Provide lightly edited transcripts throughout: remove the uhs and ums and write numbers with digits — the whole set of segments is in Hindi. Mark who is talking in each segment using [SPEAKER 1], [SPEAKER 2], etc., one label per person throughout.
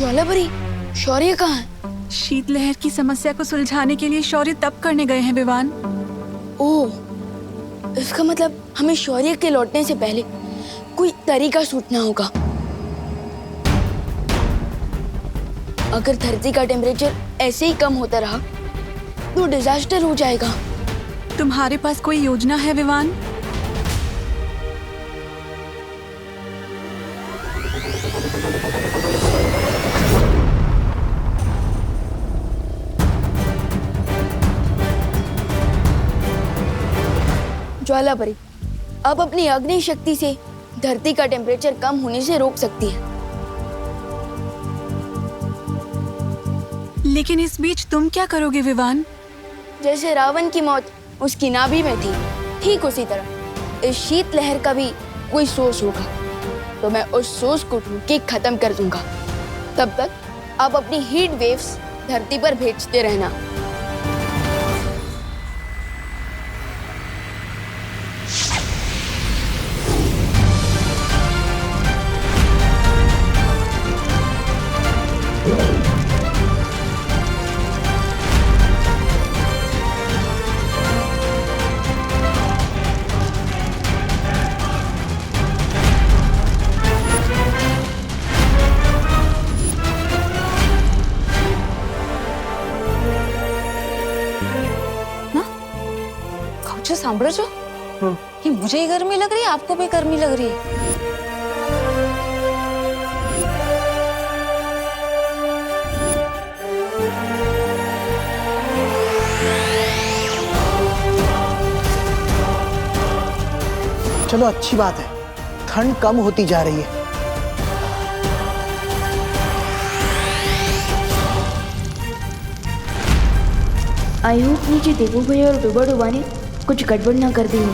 [SPEAKER 1] ज्वालापरी, शौर्य कहाँ है?
[SPEAKER 2] शीतलहर की समस्या को सुलझाने के लिए शौर्य तप करने गए हैं विवान।
[SPEAKER 1] ओह, इसका मतलब हमें शौर्य के लौटने से पहले कोई तरीका सोचना होगा। अगर धरती का टेम्परेचर ऐसे ही कम होता रहा तो डिजास्टर हो जाएगा।
[SPEAKER 2] तुम्हारे पास कोई योजना है विवान?
[SPEAKER 1] ज्वालापरी अब अपनी अग्नि शक्ति से धरती का टेम्परेचर कम होने से रोक सकती है।
[SPEAKER 2] लेकिन इस बीच तुम क्या करोगे विवान?
[SPEAKER 1] जैसे रावण की मौत उसकी नाभि में थी, ठीक उसी तरह इस शीत लहर का भी कोई सोर्स होगा, तो मैं उस सोर्स को ढूंढ के खत्म कर दूंगा। तब तक आप अपनी हीट वेव्स धरती पर भेजते रहना।
[SPEAKER 3] सांभळो છો कि मुझे ही गर्मी लग रही है, आपको भी गर्मी लग रही है?
[SPEAKER 4] चलो अच्छी बात है, ठंड कम होती जा रही है।
[SPEAKER 1] आई होप नीचे देवू भैया और डूबा डूबा ने कुछ गड़बड़ ना कर दी हो।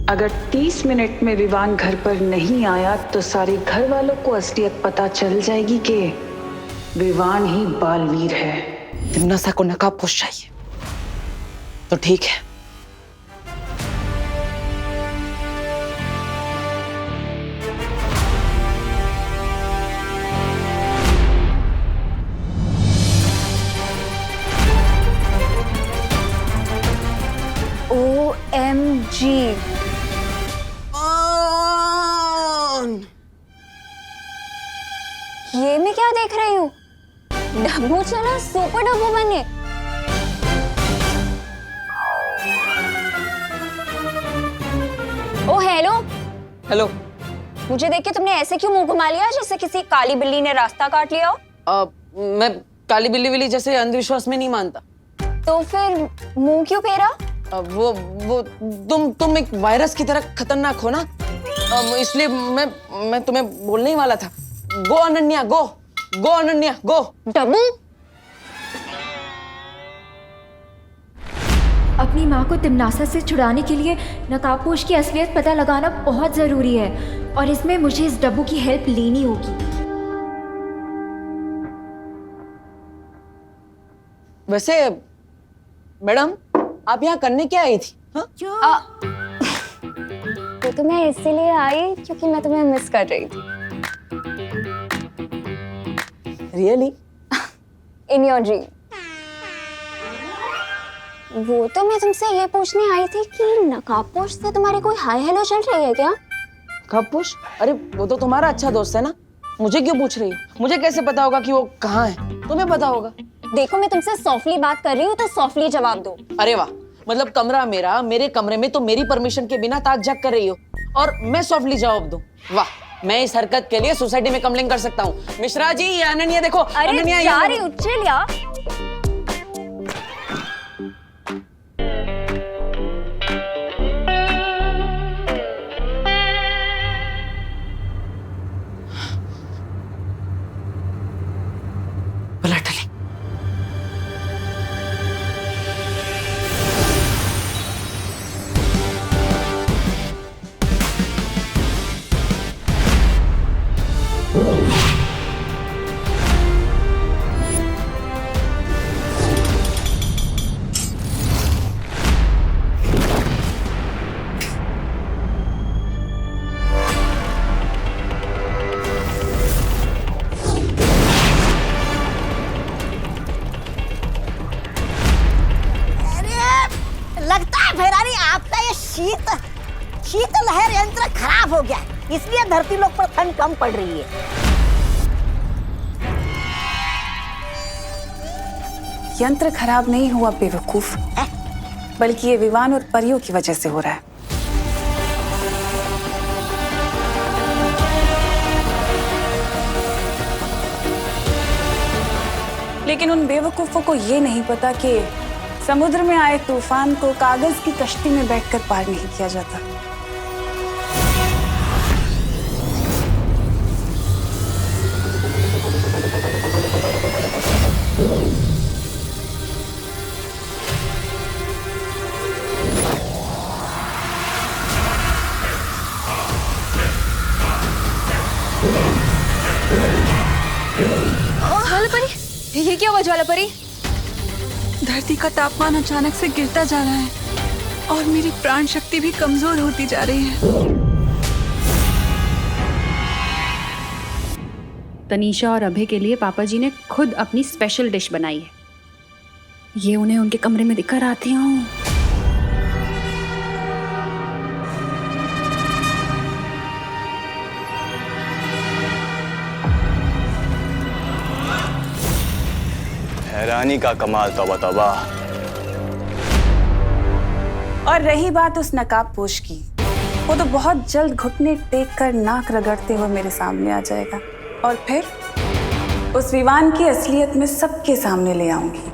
[SPEAKER 5] अगर 30 मिनट में विवान घर पर नहीं आया तो सारे घर वालों को असलियत पता चल जाएगी कि विवान ही बालवीर है।
[SPEAKER 6] तिम्नासा को नकाबपोश चाहिए तो ठीक है।
[SPEAKER 3] OMG, ये मैं क्या देख रही हूँ? डब्बू चला सुपर डब्बू बने। ओ हेलो
[SPEAKER 6] हेलो।
[SPEAKER 3] मुझे देख के तुमने ऐसे क्यों मुंह घुमा लिया जैसे किसी काली बिल्ली ने रास्ता काट लिया हो?
[SPEAKER 6] मैं काली बिल्ली विल्ली जैसे अंधविश्वास में नहीं मानता।
[SPEAKER 3] तो फिर मुंह क्यों फेरा?
[SPEAKER 6] वो तुम एक वायरस की तरह खतरनाक हो ना, इसलिए मैं तुम्हें बोलने ही वाला था। गो अनन्या, गो अनन्या, गो।
[SPEAKER 3] डब्बू,
[SPEAKER 7] अपनी माँ को तिम्नासा से छुड़ाने के लिए नकाबपोश की असलियत पता लगाना बहुत जरूरी है और इसमें मुझे इस डब्बू की हेल्प लेनी होगी।
[SPEAKER 6] वैसे मैडम, आप यहाँ करने क्या आई थी?
[SPEAKER 3] तो मैं इसीलिए आई क्योंकि मैं तुम्हें मिस कर रही थी।
[SPEAKER 6] रियली?
[SPEAKER 3] In your dream. वो तो मैं तुमसे ये पूछने आई थी कि नकाबपोश से तुम्हारी कोई हाय हेलो चल रही है क्या?
[SPEAKER 6] नकाबपोश? अरे वो तो तुम्हारा अच्छा दोस्त है ना, मुझे क्यों पूछ रही हो? मुझे कैसे पता होगा कि वो कहाँ है? तुम्हें पता होगा।
[SPEAKER 3] देखो, मैं तुमसे सॉफ्टली बात कर रही हूँ तो सॉफ्टली जवाब दो।
[SPEAKER 6] अरे वाह, मतलब कमरा मेरा, मेरे कमरे में तो मेरी परमिशन के बिना ताक झाक कर रही हो और मैं सॉफ्टली जवाब दूं? वाह, मैं इस हरकत के लिए सोसाइटी में कंप्लेन कर सकता हूँ। मिश्रा जी, ये अनन्या देखो।
[SPEAKER 3] अरे यार, उच्चल या
[SPEAKER 8] शीतलहर यंत्र खराब हो गया है, इसलिए धरती लोक पर ठंड कम पड़ रही है।
[SPEAKER 5] यंत्र खराब नहीं हुआ बेवकूफ, बल्कि ये विवान और परियों की वजह से हो रहा है। लेकिन उन बेवकूफों को ये नहीं पता कि समुद्र में आए तूफान को कागज की कश्ती में बैठकर पार नहीं किया जाता।
[SPEAKER 1] ज्वाला परी, ये क्या हुआ ज्वाला परी?
[SPEAKER 2] धरती का तापमान अचानक से गिरता जा रहा है और मेरी प्राण शक्ति भी कमजोर होती जा रही है।
[SPEAKER 9] तनीषा और अभय के लिए पापा जी ने खुद अपनी स्पेशल डिश बनाई है। ये उन्हें उनके कमरे में दिखकर आती हूँ।
[SPEAKER 10] हैरानी का कमाल, तौबा तौबा।
[SPEAKER 5] और रही बात उस नकाबपोश की, वो तो बहुत जल्द घुटने टेक कर नाक रगड़ते हुए मेरे सामने आ जाएगा और फिर उस विवान की असलियत में सबके सामने ले आऊंगी।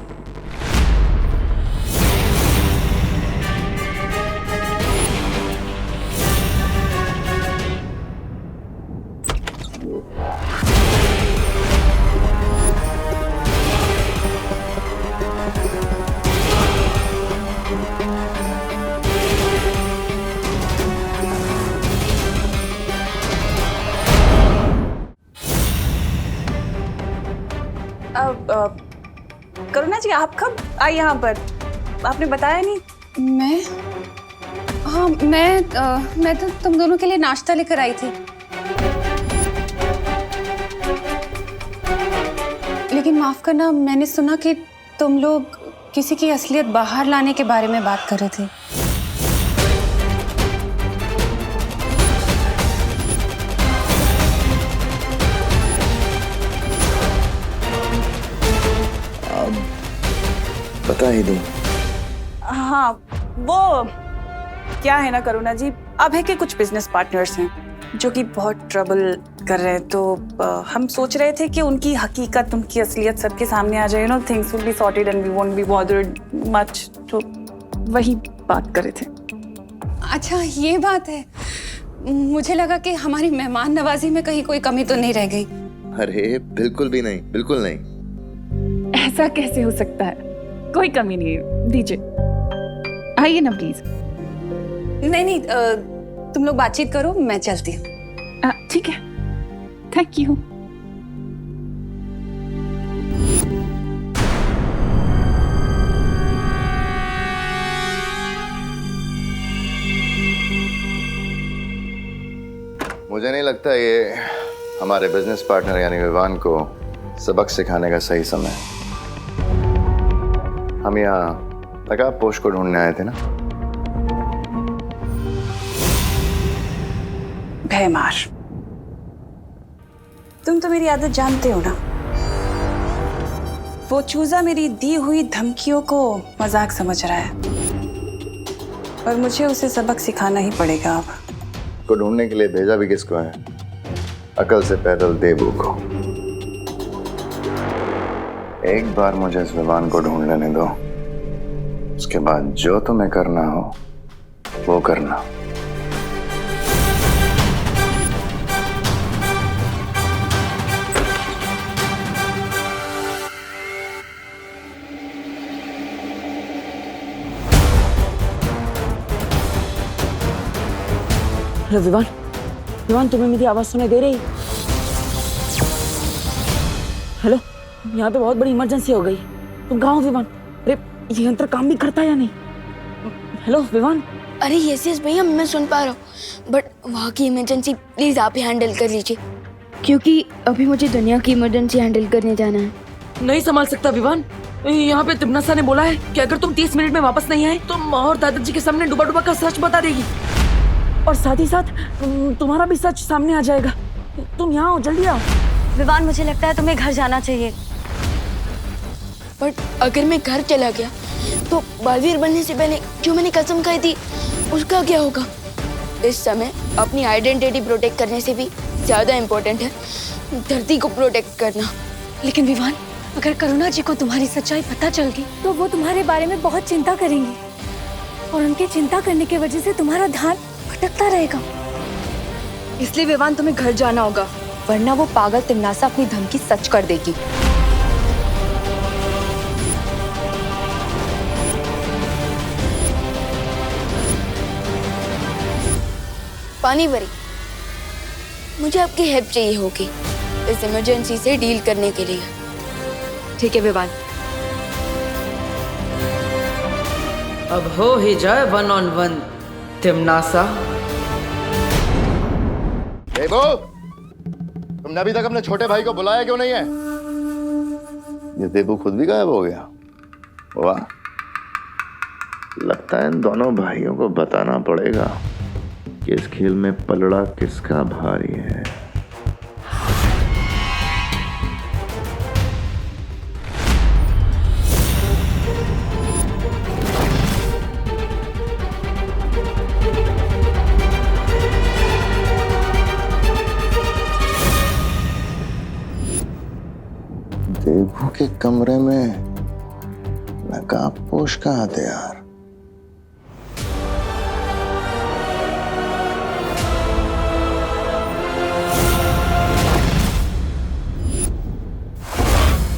[SPEAKER 5] करुणा जी, आप कब आई यहाँ पर? आपने बताया नहीं।
[SPEAKER 3] मैं तो तुम दोनों के लिए नाश्ता लेकर आई थी, लेकिन माफ करना, मैंने सुना कि तुम लोग किसी की असलियत बाहर लाने के बारे में बात कर रहे थे।
[SPEAKER 10] बता ही दूं।
[SPEAKER 5] हाँ, वो क्या है ना करुणा जी, अभय के कुछ बिजनेस पार्टनर्स हैं जो कि बहुत ट्रबल कर रहे हैं, तो हम सोच रहे थे कि उनकी हकीकत, उनकी असलियत सबके सामने आ जाए, you know, things will be sorted and we won't be bothered much. तो वही बात कर रहे थे।
[SPEAKER 3] अच्छा, ये बात है। मुझे लगा कि हमारी मेहमान नवाजी में कहीं कोई कमी तो नहीं रह गई।
[SPEAKER 10] अरे बिल्कुल भी नहीं, बिल्कुल नहीं।
[SPEAKER 9] ऐसा कैसे हो सकता है? कोई कमी नहीं है। दीजिए, आइए ना प्लीज।
[SPEAKER 3] नहीं, तुम लोग बातचीत करो, मैं चलती हूँ।
[SPEAKER 9] ठीक है, थैंक यू।
[SPEAKER 10] मुझे नहीं लगता ये हमारे बिजनेस पार्टनर यानी विवान को सबक सिखाने का सही समय है। हम यहाँ नकाबपोश को ढूंढने आए थे ना।
[SPEAKER 5] भयमार, तुम तो मेरी आदत जानते हो ना। वो चूजा मेरी दी हुई धमकियों को मजाक समझ रहा है और मुझे उसे सबक सिखाना ही पड़ेगा। अब
[SPEAKER 10] को ढूंढने के लिए भेजा भी किसको है? अकल से पैदल देबू को। एक बार मुझे इस विमान को ढूंढ लेने दो, उसके बाद जो तुम्हें करना हो वो करना।
[SPEAKER 6] हेलो विवान, विवान तुम्हें मेरी आवाज सुनाई दे रही? हेलो, यहाँ पे बहुत बड़ी इमरजेंसी हो गई। तुम कहाँ हो विवान? अरे ये यंत्र काम भी करता है या नहीं? हेलो विवान।
[SPEAKER 1] अरे यस भैया, मैं सुन पा रहा हूँ, बट वहाँ की इमरजेंसी प्लीज आप ही हैंडल कर लीजिए, क्योंकि अभी मुझे दुनिया की इमरजेंसी हैंडल करने जाना है।
[SPEAKER 6] नहीं संभाल सकता विवान, यहाँ पे तिमनासा ने बोला है कि अगर तुम 30 मिनट में वापस नहीं आए तो माँ और दादाजी के सामने डुबा डुबा का सच बता देगी, और साथ ही साथ तुम्हारा भी सच सामने आ जाएगा। तुम यहाँ आओ, जल्दी आओ।
[SPEAKER 1] विवान, मुझे लगता है तुम्हें घर जाना चाहिए। बट अगर मैं घर चला गया तो बालवीर बनने से पहले जो मैंने कसम खाई थी उसका क्या होगा? इस समय अपनी आइडेंटिटी प्रोटेक्ट करने से भी ज्यादा इम्पोर्टेंट है धरती को प्रोटेक्ट करना।
[SPEAKER 7] लेकिन विवान, अगर करुणा जी को तुम्हारी सच्चाई पता चल गई तो वो तुम्हारे बारे में बहुत चिंता करेंगी, और उनके चिंता करने की वजह से तुम्हारा ध्यान भटकता रहेगा।
[SPEAKER 1] इसलिए विवान, तुम्हें घर जाना होगा, वरना वो पागल तिमनासा अपनी धमकी सच कर देगी। पानी परी, मुझे आपकी हेल्प चाहिए होगी इस इमरजेंसी से डील करने के लिए। ठीक है विवान।
[SPEAKER 6] अब हो ही जाए 1 on 1 तिमनासा।
[SPEAKER 10] देबू, तुमने अभी तक अपने छोटे भाई को बुलाया क्यों नहीं है? ये देबू खुद भी गायब हो गया। वाह, लगता है इन दोनों भाइयों को बताना पड़ेगा कि इस खेल में पलड़ा किसका भारी है। देबू के कमरे में नकाबपोश कहाँ थे यार?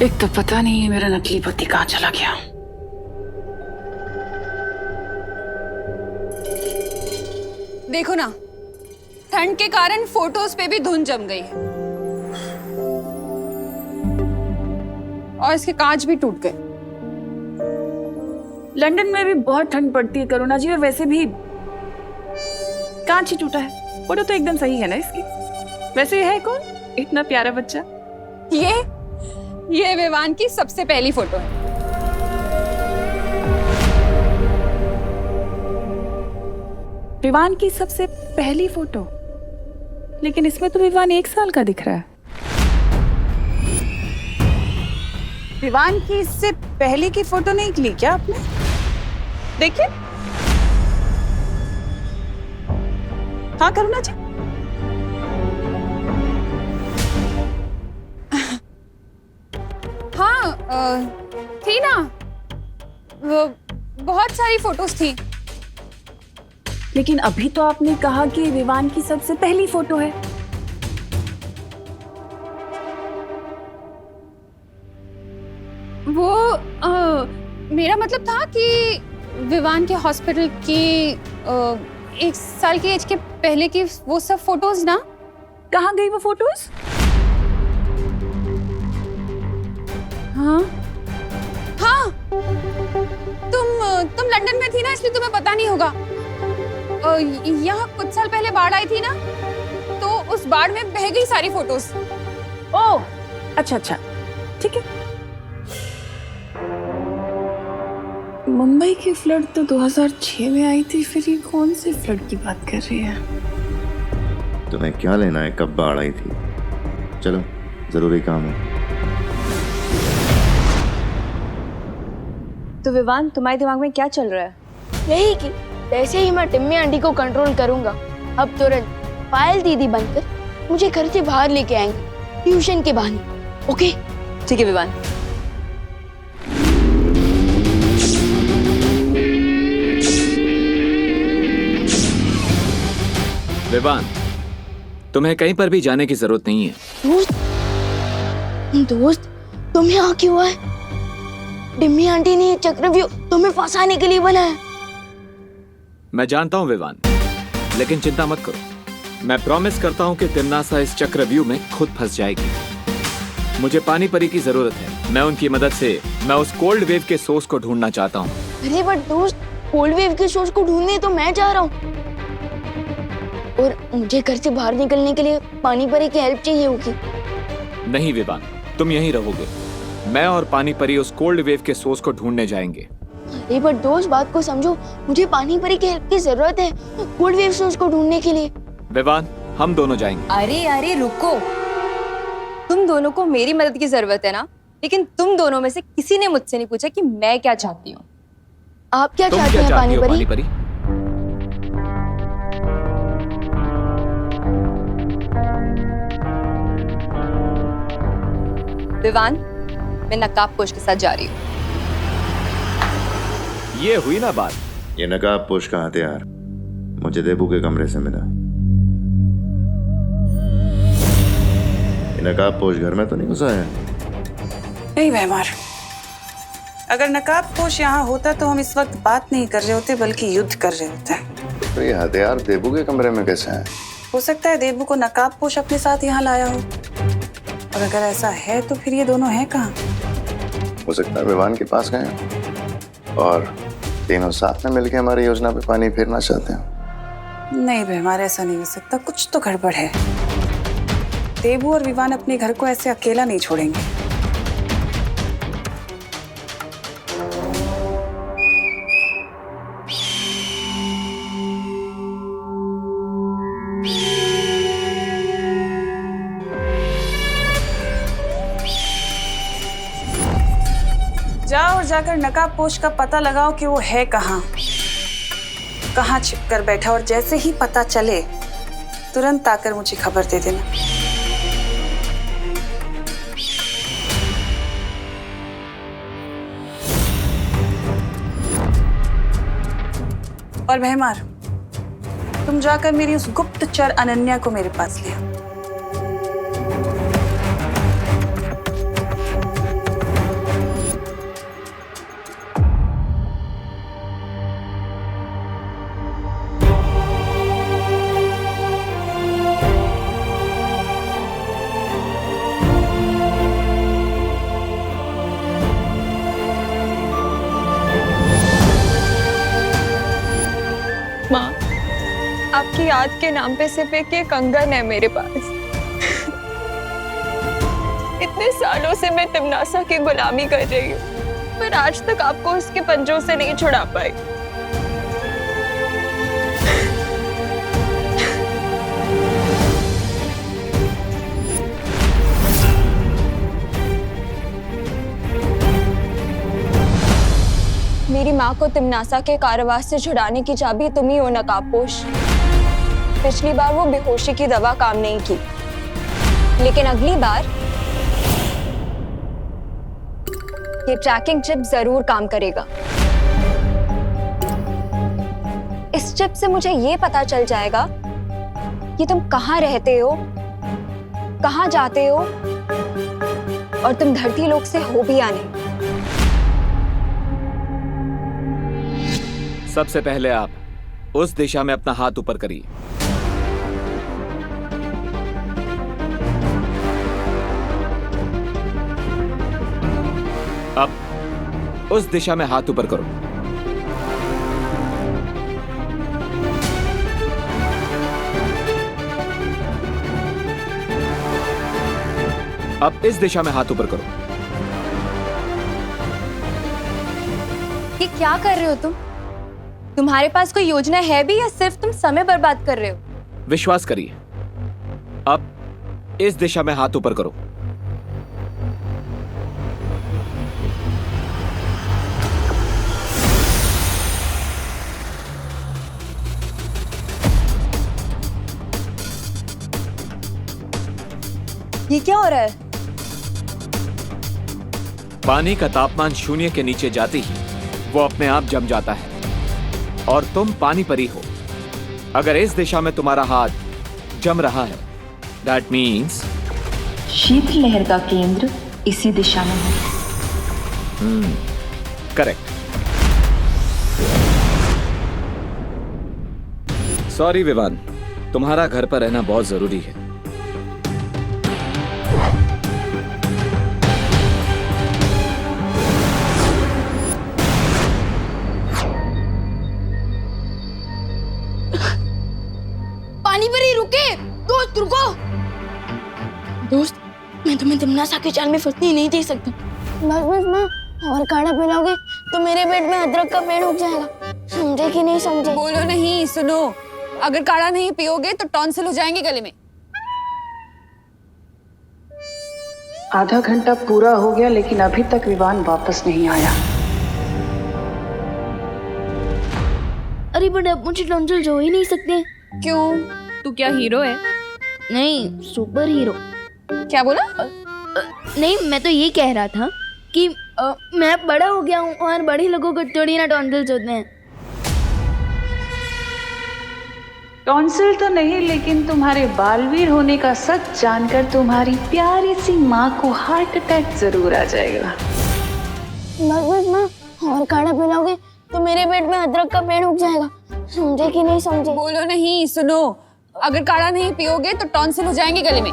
[SPEAKER 2] एक तो पता नहीं है मेरा नकली पति कहाँ चला गया।
[SPEAKER 3] देखो ना, ठंड के कारण फोटोज पे भी धुंध जम गई है और इसके कांच भी टूट गए।
[SPEAKER 5] लंदन में भी बहुत ठंड पड़ती है करुणा जी, और वैसे भी कांच ही टूटा है। फोटो तो एकदम सही है ना इसकी। वैसे ये है कौन इतना प्यारा बच्चा?
[SPEAKER 3] ये विवान की सबसे पहली फोटो है।
[SPEAKER 5] विवान की सबसे पहली फोटो? लेकिन इसमें तो विवान 1 साल का दिख रहा है। विवान की इससे पहले की फोटो नहीं ली क्या आपने? देखिए। हाँ करुणा जी।
[SPEAKER 3] हाँ, थी ना, बहुत सारी फोटोज थी।
[SPEAKER 5] लेकिन अभी तो आपने कहा कि विवान की सबसे पहली फोटो है।
[SPEAKER 3] वो मेरा मतलब था कि विवान के हॉस्पिटल की 1 साल की एज के पहले की वो सब फोटोज ना।
[SPEAKER 5] कहाँ गई वो फोटोज?
[SPEAKER 3] हाँ हाँ, तुम लंदन में थी ना, इसलिए तुम्हें पता नहीं होगा। यहाँ कुछ साल पहले बाढ़ आई थी ना, तो उस बाढ़ में बह गई सारी फोटोज।
[SPEAKER 5] ओह, अच्छा अच्छा, ठीक है। मुंबई की फ्लड तो 2006 में आई थी, फिर ये कौन सी फ्लड की बात कर रही है?
[SPEAKER 10] तुम्हें क्या लेना है कब बाढ़ आई थी? चलो, जरूरी काम है।
[SPEAKER 1] तो विवान, तुम्हारे दिमाग में क्या चल रहा है? यही कि जैसे ही मैं टिम्मी आंटी को कंट्रोल करूंगा, अब तुरंत पायल दीदी बनकर मुझे घर से बाहर लेके आएंगे ट्यूशन के बहाने। ओके? ठीक है विवान।
[SPEAKER 11] विवान, तुम्हें कहीं पर भी जाने की जरूरत नहीं है।
[SPEAKER 1] दोस्त, तुम यहाँ क्यों आए? टिम्मी आंटी ने ये चक्रव्यूह तुम्हें फंसाने के लिए बनाया।
[SPEAKER 11] मैं जानता हूँ विवान, लेकिन चिंता मत करो। मैं प्रॉमिस करता हूँ कि तिमनासा इस चक्रव्यूह में खुद फंस जाएगी। मुझे पानी परी की जरूरत है। मैं उनकी मदद से मैं उस कोल्ड वेव के सोर्स को ढूंढना चाहता हूँ।
[SPEAKER 1] अरे बट दोस्त, कोल्ड वेव के सोर्स को ढूंढने तो मैं जा रहा हूँ, और मुझे घर से बाहर निकलने के लिए पानी परी की हेल्प चाहिए होगी।
[SPEAKER 11] नहीं विवान, तुम यहीं रहोगे। मैं और पानी परी उस कोल्ड वेव के सोर्स को ढूंढने जाएंगे।
[SPEAKER 1] एक बार दोस्त बात को समझो, मुझे पानी परी की हेल्प की जरूरत है कोल्ड वेव सोर्स को ढूंढने के लिए।
[SPEAKER 11] विवान, हम दोनों जाएंगे।
[SPEAKER 3] अरे अरे रुको, तुम दोनों को मेरी मदद की जरूरत है ना, लेकिन तुम दोनों में से किसी ने मुझसे नहीं पूछा कि मैं क्या चाहती हूँ।
[SPEAKER 1] आप क्या
[SPEAKER 11] तुम
[SPEAKER 1] चाहती
[SPEAKER 11] क्या
[SPEAKER 1] हैं
[SPEAKER 11] चाहती हो
[SPEAKER 1] पानी
[SPEAKER 11] पानी
[SPEAKER 1] परी?
[SPEAKER 11] परी?
[SPEAKER 3] विवान, मैं नकाबपोश के साथ जा रही हूँ।
[SPEAKER 11] ये हुई ना बात।
[SPEAKER 10] ये नकाबपोश का हथियार मुझे देबू के कमरे से मिला। ये नकाबपोश घर में तो नहीं घुसा है?
[SPEAKER 5] नहीं व्यवहार, अगर नकाबपोश यहाँ होता तो हम इस वक्त बात नहीं कर रहे होते बल्कि युद्ध कर रहे होते।
[SPEAKER 10] तो ये हथियार देबू के कमरे में कैसे है?
[SPEAKER 5] हो सकता है देबू को नकाबपोश अपने साथ यहाँ लाया हो, और अगर ऐसा है तो फिर ये दोनों हैं कहाँ?
[SPEAKER 10] हो सकता है विवान के पास गए हैं और तीनों साथ में मिलकर हमारी योजना पे पानी फेरना चाहते हैं।
[SPEAKER 5] नहीं व्यवहार, ऐसा नहीं हो सकता, कुछ तो गड़बड़ है। देबू और विवान अपने घर को ऐसे अकेला नहीं छोड़ेंगे। जाओ और जाकर नकाबपोश का पता लगाओ कि वो है कहाँ छिप कर बैठा, और जैसे ही पता चले तुरंत आकर मुझे खबर दे देना। और भैमार, तुम जाकर मेरी उस गुप्तचर अनन्या को मेरे पास ले आओ।
[SPEAKER 3] माँ, आपकी याद के नाम पे सिर्फ एक कंगन है मेरे पास। इतने सालों से मैं तिमनासा की गुलामी कर रही हूँ, पर आज तक आपको उसके पंजों से नहीं छुड़ा पाई। मेरी माँ को तिमनासा के कारावास से छुड़ाने की चाबी तुम ही हो नकाबपोश। पिछली बार वो बेहोशी की दवा काम नहीं की, लेकिन अगली बार ये ट्रैकिंग चिप जरूर काम करेगा। इस चिप से मुझे ये पता चल जाएगा कि तुम कहाँ रहते हो, कहाँ जाते हो, और तुम धरती लोक से हो भी या नहीं।
[SPEAKER 11] सबसे पहले आप उस दिशा में अपना हाथ ऊपर करिए। अब उस दिशा में हाथ ऊपर करो। अब इस दिशा में हाथ ऊपर करो।
[SPEAKER 3] ये क्या कर रहे हो तुम? तुम्हारे पास कोई योजना है भी या सिर्फ तुम समय बर्बाद कर रहे हो?
[SPEAKER 11] विश्वास करिए, अब इस दिशा में हाथ ऊपर करो।
[SPEAKER 3] ये क्या हो रहा है?
[SPEAKER 11] पानी का तापमान शून्य के नीचे जाते ही वो अपने आप जम जाता है, और तुम पानी परी हो। अगर इस दिशा में तुम्हारा हाथ जम रहा है, दैट मीन्स
[SPEAKER 9] शीतलहर का केंद्र इसी दिशा में है।
[SPEAKER 11] करेक्ट। सॉरी विवान, तुम्हारा घर पर रहना बहुत जरूरी है।
[SPEAKER 1] पानी परी रुके, दोस्त रुको। दोस्त, मैं तुम्हें तिमनासा के जाल में फंसने नहीं दे सकता। बस बस माँ, और काढ़ा पिलाओगे तो मेरे पेट में अदरक का पेड़ उग जाएगा। समझे कि नहीं समझे?
[SPEAKER 2] बोलो नहीं, सुनो, अगर काढ़ा नहीं पियोगे तो टॉन्सिल हो जाएंगे गले में।
[SPEAKER 5] आधा घंटा पूरा हो गया लेकिन अभी तक विवान वापस नहीं आया।
[SPEAKER 1] अरे बट अब मुझे टॉन्सिल हो ही नहीं सकते।
[SPEAKER 2] क्यों? तू क्या हीरो है?
[SPEAKER 1] नहीं, सुपर हीरो।
[SPEAKER 2] क्या बोला?
[SPEAKER 1] नहीं, मैं तो ये कह रहा था कि मैं बड़ा हो गया हूँ और बड़े लोगों को थोड़ी ना टॉन्सिल्स होते हैं।
[SPEAKER 5] टॉन्सिल तो नहीं, लेकिन तुम्हारे बालवीर होने का सच जानकर तुम्हारी प्यारी सी माँ को हार्ट अटैक जरूर आ जाएगा।
[SPEAKER 1] बस बस माँ, और काढ़ा पिलाओगे तो मेरे पेट में अदरक का पेड़ उग जाएगा। समझे कि नहीं समझे?
[SPEAKER 2] बोलो नहीं, सुनो, अगर काढ़ा नहीं पियोगे तो टॉन्सिल हो जाएंगे गले में।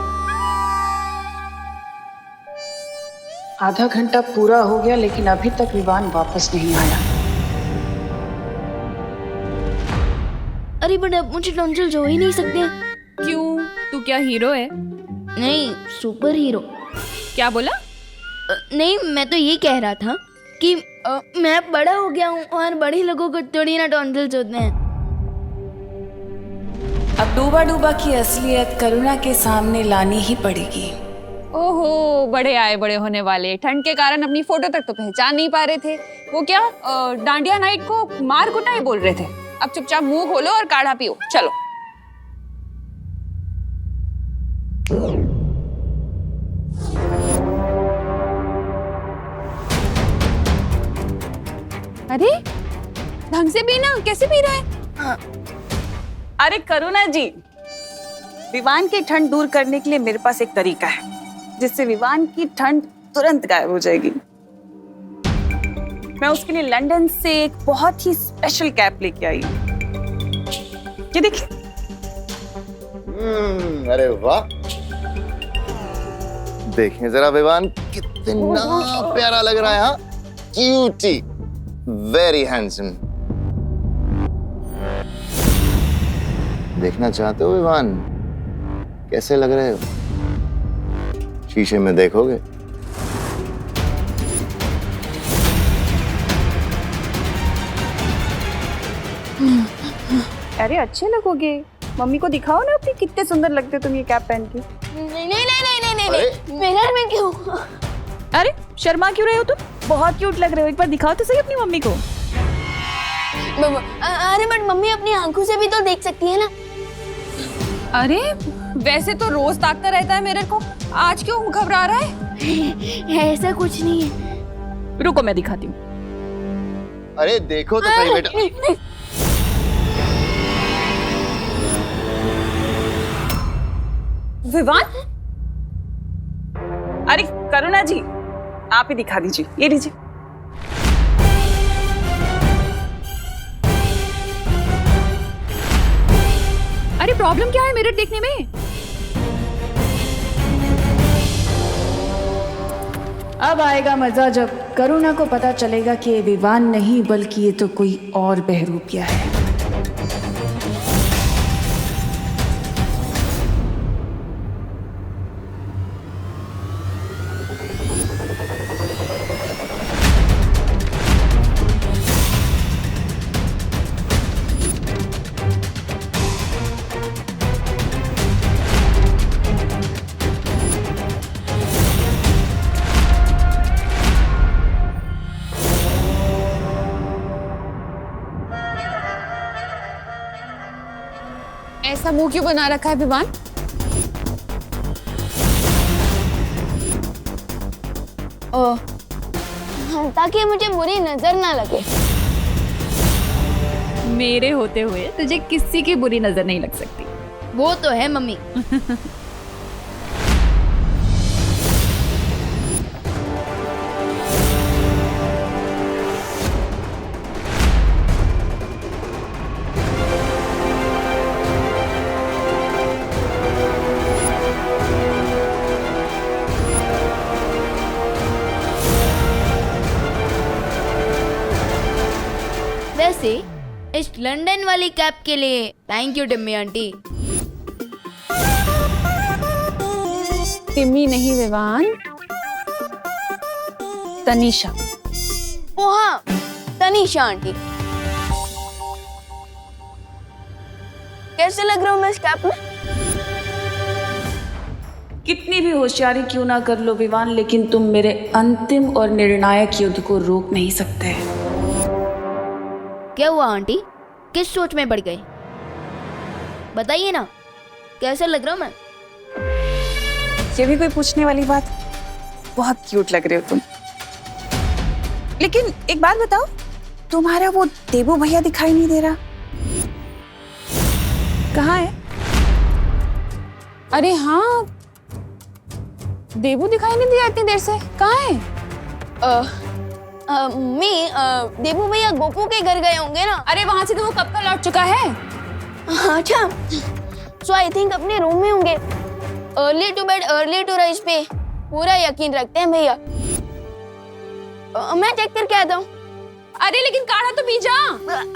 [SPEAKER 5] आधा घंटा पूरा हो गया लेकिन अभी तक विवान वापस नहीं आया।
[SPEAKER 1] अरे बट अब मुझे टॉन्सिल्स हो ही नहीं सकते।
[SPEAKER 2] क्यों? तू क्या हीरो है?
[SPEAKER 1] नहीं, सुपर हीरो।
[SPEAKER 2] क्या बोला?
[SPEAKER 1] नहीं, मैं तो ये कह रहा था कि मैं बड़ा हो गया हूँ और बड़े लोगों को थोड़ी ना टॉन्सिल्स होते हैं।
[SPEAKER 5] अब डूबा डूबा की असलियत करुणा के सामने लानी ही पड़ेगी।
[SPEAKER 2] ओहो, बड़े आए बड़े होने वाले। ठंड के कारण अपनी फोटो तक तो पहचान नहीं पा रहे थे। वो क्या डांडिया नाइट को मार कुटाई बोल रहे थे। अब चुपचाप मुंह खोलो और काढ़ा पियो, चलो। अरे ढंग से पीना, कैसे पी रहा है?
[SPEAKER 5] अरे करुणा जी, विवान की ठंड दूर करने के लिए मेरे पास एक तरीका है जिससे विवान की ठंड तुरंत गायब हो जाएगी। मैं उसके लिए लंदन से एक बहुत ही स्पेशल कैप लेके आई हूँ। ये देखिए।
[SPEAKER 10] अरे वाह, देखें जरा विवान कितना प्यारा लग रहा है। हाँ, क्यूटी, वेरी हैंडसम। देखना चाहते हो विवान कैसे लग रहे हो? शीशे में देखोगे?
[SPEAKER 5] अरे अच्छे लगोगे, मम्मी को दिखाओ ना अपनी, कितने सुंदर लगते हो तुम ये कैप पहन के।
[SPEAKER 1] नहीं नहीं नहीं नहीं नहीं नहीं, मिरर में क्यों?
[SPEAKER 5] अरे शर्मा क्यों रहे हो तुम? बहुत क्यूट लग रहे हो, एक बार दिखाओ तो सही अपनी मम्मी को।
[SPEAKER 1] अरे बट मम्मी अपनी आंखों से भी तो देख सकती है ना।
[SPEAKER 2] अरे वैसे तो रोज ताकता रहता है मिरर को, आज क्यों घबरा रहा है?
[SPEAKER 1] ऐसा कुछ नहीं है।
[SPEAKER 2] रुको मैं दिखाती हूँ।
[SPEAKER 10] अरे देखो तो सही बेटा।
[SPEAKER 5] विवान? अरे करुणा जी, आप ही दिखा दीजिए, ये लीजिए।
[SPEAKER 2] अरे प्रॉब्लम क्या है मिरर देखने में?
[SPEAKER 5] अब आएगा मजा जब करुणा को पता चलेगा कि ये विवान नहीं बल्कि ये तो कोई और बहरूपिया है।
[SPEAKER 2] ऐसा मुंह क्यों बना रखा है विवान?
[SPEAKER 1] ताकि मुझे बुरी नजर ना लगे।
[SPEAKER 2] मेरे होते हुए तुझे किसी की बुरी नजर नहीं लग सकती।
[SPEAKER 1] वो तो है मम्मी। वैसे इस लंदन वाली कैप के लिए thank you Timmy aunty.
[SPEAKER 2] Timmy नहीं विवान, तनीषा।
[SPEAKER 1] ओ हाँ, तनीषा आंटी। कैसे लग रहा हूँ मैं इस कैप में?
[SPEAKER 5] कितनी भी होशियारी क्यों ना कर लो विवान, लेकिन तुम मेरे अंतिम और निर्णायक युद्ध को रोक नहीं सकते।
[SPEAKER 1] क्या हुआ आंटी? किस सोच में पड़ गए? बताइए ना, कैसे लग रहा हूँ मैं?
[SPEAKER 5] ये भी कोई पूछने वाली बात? बहुत क्यूट लग रहे हो तुम। लेकिन एक बात बताओ, तुम्हारा वो देबू भैया दिखाई नहीं दे रहा, कहाँ है?
[SPEAKER 2] अरे हाँ, देबू दिखाई नहीं दिया इतनी देर से, कहाँ है?
[SPEAKER 1] देबू भैया गोपू के घर गए होंगे ना।
[SPEAKER 2] अरे वहां से तो वो कब का लौट चुका है।
[SPEAKER 1] अच्छा, सो आई थिंक अपने रूम में होंगे। Early to bed early to rise पे पूरा यकीन रखते हैं भैया। मैं चेक करके आता हूँ।
[SPEAKER 2] अरे लेकिन काढ़ा तो पी जा।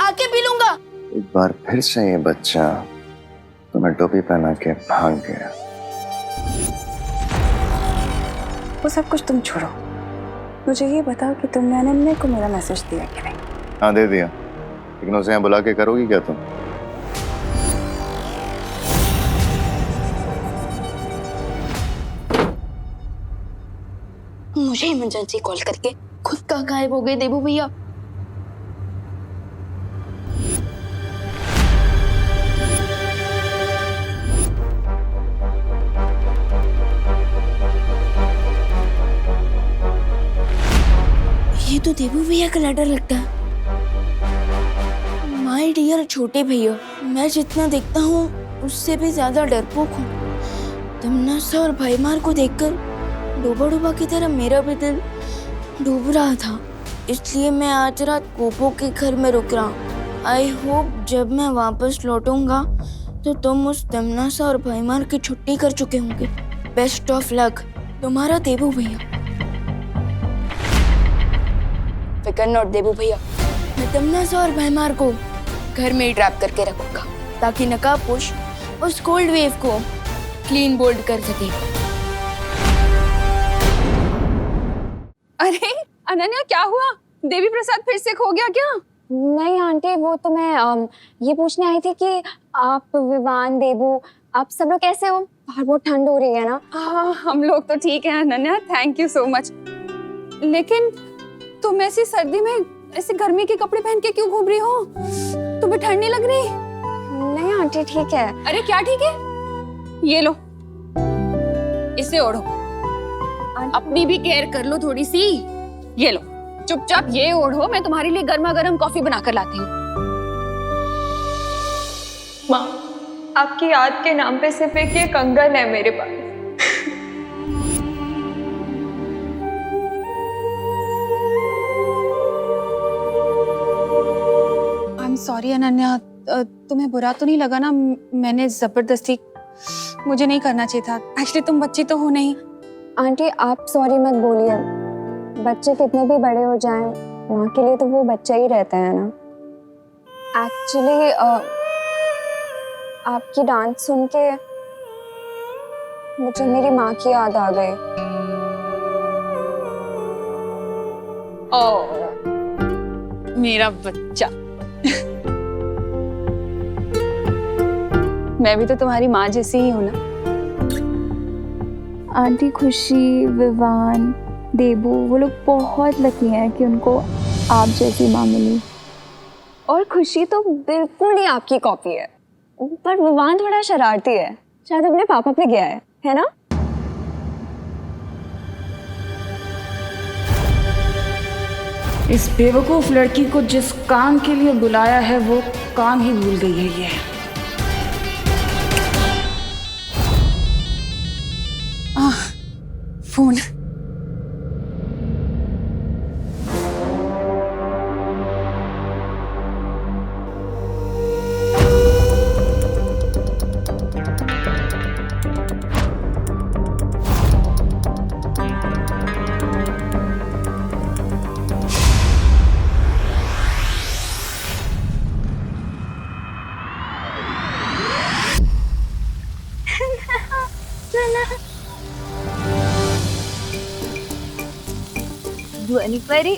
[SPEAKER 1] आके पी लूंगा।
[SPEAKER 10] एक बार फिर से ये बच्चा तुम्हें टोपी पहना के भाग गया।
[SPEAKER 5] वो सब कुछ तुम छोड़ो, मुझे ये बताओ कि तुमने अनन्या को मेरा मैसेज दिया कि नहीं?
[SPEAKER 10] हाँ दे दिया, लेकिन उसे यहाँ बुला के करोगी क्या तुम?
[SPEAKER 1] मुझे इमरजेंसी कॉल करके खुद का गायब हो गए देबू भैया। ये तो देबू भैया का लेटर लगता है। माय डियर छोटे भैया, मैं जितना देखता हूँ उससे भी ज्यादा डरपोक हूँ। तमन्ना और भाईमार को देखकर डूबा डूबा की तरह मेरा भी दिल डूब रहा था, इसलिए मैं आज रात गोपो के घर में रुक रहा हूँ। आई होप जब मैं वापस लौटूंगा तो तुम उस तमन्ना और भाईमार की छुट्टी कर चुके होंगे। बेस्ट ऑफ लक, तुम्हारा देबू भैया। फिकर नॉट देबू भैया, मैं तमन्ना और भाईमार को घर में ही ट्रैप करके रखूंगा ताकि नकाबपोश उस कोल्ड वेव को क्लीन बोल्ड कर सके।
[SPEAKER 2] अरे अनन्या, क्या हुआ? देवी प्रसाद फिर से खो गया क्या?
[SPEAKER 3] नहीं आंटी, वो तो मैं ये पूछने आई थी कि आप, विवान, देबू, आप सब लोग कैसे हो? बाहर बहुत ठंड हो रही है ना।
[SPEAKER 2] हाँ, हम लोग तो ठीक हैं Ananya, thank you so much. लेकिन तुम ऐसी सर्दी में ऐसे गर्मी के कपड़े पहन के क्यों घूम रही हो? तुम्हें ठंड नहीं लग रही?
[SPEAKER 3] नहीं आंटी ठीक है।
[SPEAKER 2] अरे क्या ठीक है? ये लो, इसे ओढ़ो, अपनी भी केयर कर लो थोड़ी सी। ये लो, चुपचाप ये ओढ़ो, मैं तुम्हारे लिए गर्मा गर्म कॉफी बनाकर लाती हूँ।
[SPEAKER 3] माँ, आपकी याद के नाम पे सिर्फ एक ये कंगन है मेरे पास।
[SPEAKER 2] आई एम सॉरी अनन्या, तुम्हें बुरा तो नहीं लगा ना? मैंने जबरदस्ती, मुझे नहीं करना चाहिए था। एक्चुअली तुम बच्ची तो हो नहीं।
[SPEAKER 3] आंटी आप सॉरी मत बोलिए, बच्चे कितने भी बड़े हो जाएं, माँ के लिए तो वो बच्चा ही रहता है ना। एक्चुअली आपकी डांस सुन के मुझे मेरी माँ की याद आ गई।
[SPEAKER 2] ओह मेरा बच्चा। मैं भी तो तुम्हारी माँ जैसी ही हूँ ना।
[SPEAKER 12] आंटी खुशी, विवान, देबू, वो लोग बहुत लकी हैं कि उनको आप जैसी माँ मिली।
[SPEAKER 3] और खुशी तो बिल्कुल ही आपकी कॉपी है, पर विवान थोड़ा शरारती है, शायद अपने पापा पे गया है ना?
[SPEAKER 5] इस बेवकूफ लड़की को जिस काम के लिए बुलाया है वो काम ही भूल गई है ये।
[SPEAKER 2] फोन।
[SPEAKER 3] रानी परी,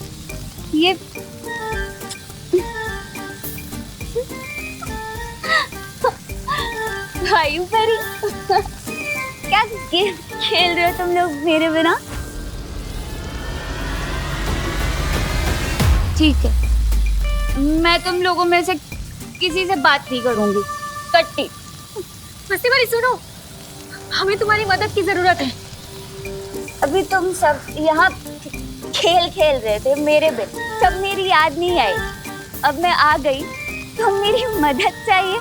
[SPEAKER 3] ये भाई परी, क्या गेम खेल रहे हो तुम लोग मेरे बिना? ठीक है, मैं तुम लोगों में से किसी से बात नहीं करूंगी, कट्टी।
[SPEAKER 7] मस्ती वाली सुनो, हमें तुम्हारी मदद की जरूरत है।
[SPEAKER 3] अभी तुम सब यहाँ खेल खेल रहे थे मेरे बिन, तब मेरी याद नहीं आई। अब मैं आ गई तो मेरी मदद चाहिए।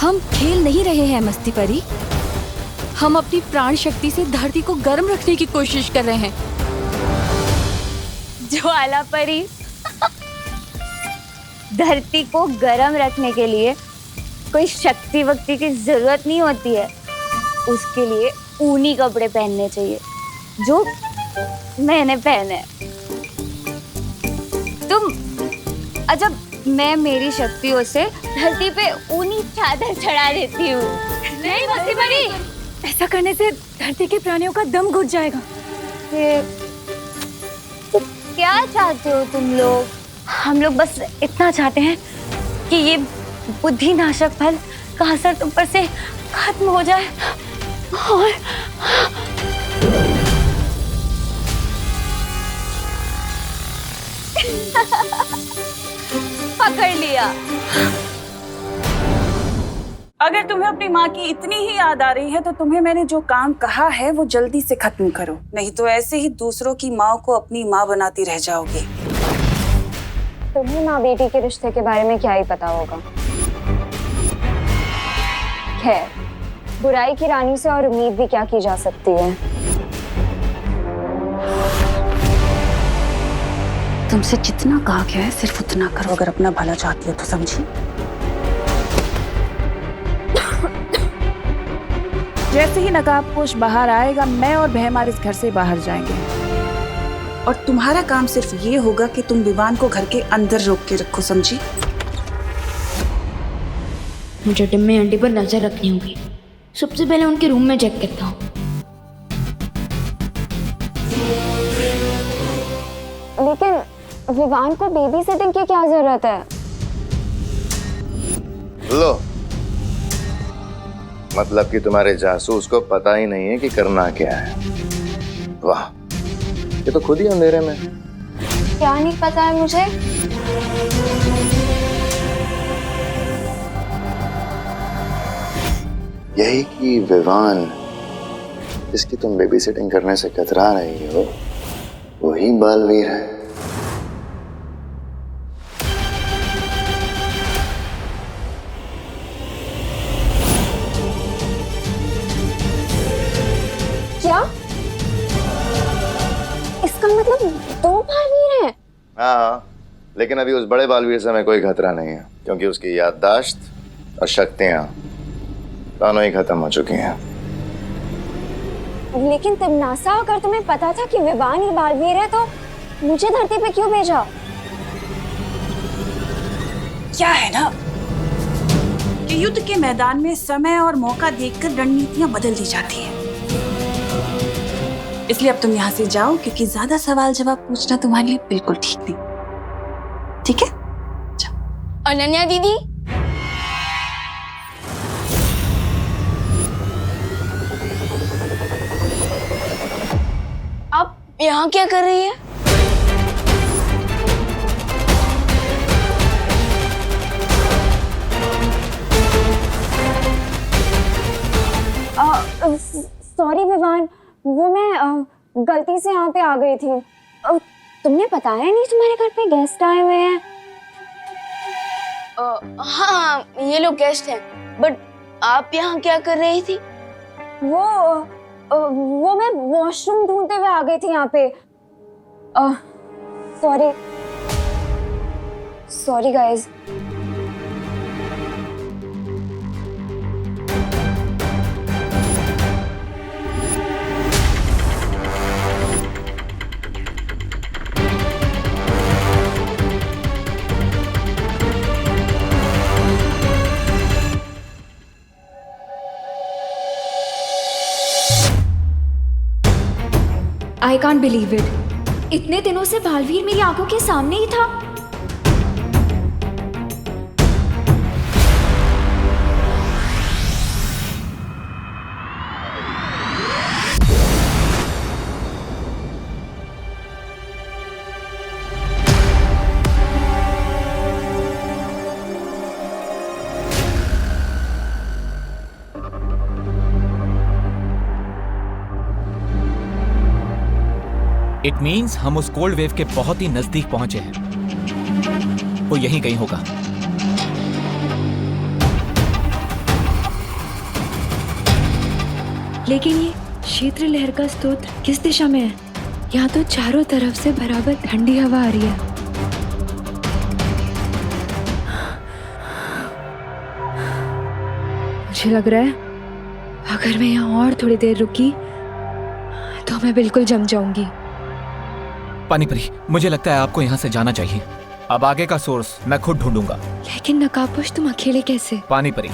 [SPEAKER 7] हम खेल नहीं रहे हैं मस्ती परी, हम अपनी प्राण शक्ति से धरती को गर्म रखने की कोशिश कर रहे हैं।
[SPEAKER 3] ज्वाला परी, धरती को गर्म रखने के लिए कोई शक्ति वक्ति की जरूरत नहीं होती है। उसके लिए ऊनी कपड़े पहनने चाहिए, जो मैंने पहने। तुम अजब, मैं मेरी शक्तियों से धरती पे ऊनी चादर चढ़ा देती हूँ।
[SPEAKER 7] नहीं मस्ती परी, ऐसा करने से धरती के प्राणियों का दम घुट जाएगा।
[SPEAKER 3] तो क्या चाहते हो तुम लोग? हम लोग बस इतना चाहते हैं कि ये बुद्धिनाशक फल का असर तुम पर से खत्म हो जाए और पकड़ लिया।
[SPEAKER 5] अगर तुम्हें अपनी माँ की इतनी ही याद आ रही है तो तुम्हें मैंने जो काम कहा है वो जल्दी से खत्म करो, नहीं तो ऐसे ही दूसरों की माँ को अपनी माँ बनाती रह जाओगे।
[SPEAKER 3] तुम्हें माँ बेटी के रिश्ते के बारे में क्या ही पता होगा। खैर, बुराई की रानी से और उम्मीद भी क्या की जा सकती है।
[SPEAKER 2] तुमसे जितना कहा गया है सिर्फ उतना करो, अगर अपना भला चाहती हो तो, समझी?
[SPEAKER 5] जैसे ही नकाबपोश बाहर आएगा, मैं और बहमार इस घर से बाहर जाएंगे और तुम्हारा काम सिर्फ ये होगा कि तुम विवान को घर के अंदर रोक के रखो, समझी?
[SPEAKER 1] मुझे टिम्मी आंटी पर नजर रखनी होगी। सबसे पहले उनके रूम में चेक करता हूँ।
[SPEAKER 3] लेकिन विवान को बेबी सिटिंग की क्या जरूरत है?
[SPEAKER 10] लो, मतलब कि तुम्हारे जासूस को पता ही नहीं है कि करना क्या है। वाह, ये तो खुद ही अंधेरे में।
[SPEAKER 3] क्या नहीं पता है मुझे?
[SPEAKER 10] यही कि विवान जिसकी तुम बेबी सिटिंग करने से कतरा रही हो, वही बालवीर है।
[SPEAKER 3] क्या? इसका मतलब 2 बालवीर हैं?
[SPEAKER 10] हाँ, लेकिन अभी उस बड़े बालवीर से हमें कोई खतरा नहीं है, क्योंकि उसकी याददाश्त और शक्तियां दोनों ही खत्म हो चुकी हैं।
[SPEAKER 3] लेकिन तिमनासा, अगर तुम्हें पता था कि विवान ही बालवीर है तो मुझे धरती पे क्यों भेजा?
[SPEAKER 5] क्या है ना कि युद्ध के मैदान में समय और मौका देखकर रणनीतियां बदल दी जाती हैं। इसलिए अब तुम यहाँ से जाओ, क्योंकि ज्यादा सवाल जवाब पूछना तुम्हारे लिए बिल्कुल ठीक नहीं। ठीक है? जाओ।
[SPEAKER 1] अनन्या दीदी, आप यहाँ क्या कर रही है?
[SPEAKER 3] सॉरी विवान, वो मैं गलती से यहाँ पे आ गई थी। तुमने बताया नहीं तुम्हारे घर पे गेस्ट आए हुए हैं?
[SPEAKER 1] हाँ, ये लोग गेस्ट हैं, बट आप यहाँ क्या कर रही थी?
[SPEAKER 3] वो मैं वॉशरूम ढूंढते हुए आ गई थी यहाँ पे। Sorry guys.
[SPEAKER 7] I can't believe it.
[SPEAKER 3] इतने दिनों से बालवीर मेरी आंखों के सामने ही था।
[SPEAKER 13] इट मीन्स हम उस कोल्ड वेव के बहुत ही नजदीक पहुंचे हैं। वो यहीं कहीं होगा।
[SPEAKER 7] लेकिन ये शीतल लहर का स्रोत किस दिशा में है? यहाँ तो चारों तरफ से बराबर ठंडी हवा आ रही है। मुझे लग रहा है अगर मैं यहाँ और थोड़ी देर रुकी तो मैं बिल्कुल जम जाऊंगी।
[SPEAKER 13] पानीपरी, मुझे लगता है आपको यहाँ से जाना चाहिए। अब आगे का सोर्स मैं खुद ढूंढूंगा।
[SPEAKER 7] लेकिन नकाबपोश तुम अकेले कैसे?
[SPEAKER 13] पानीपरी,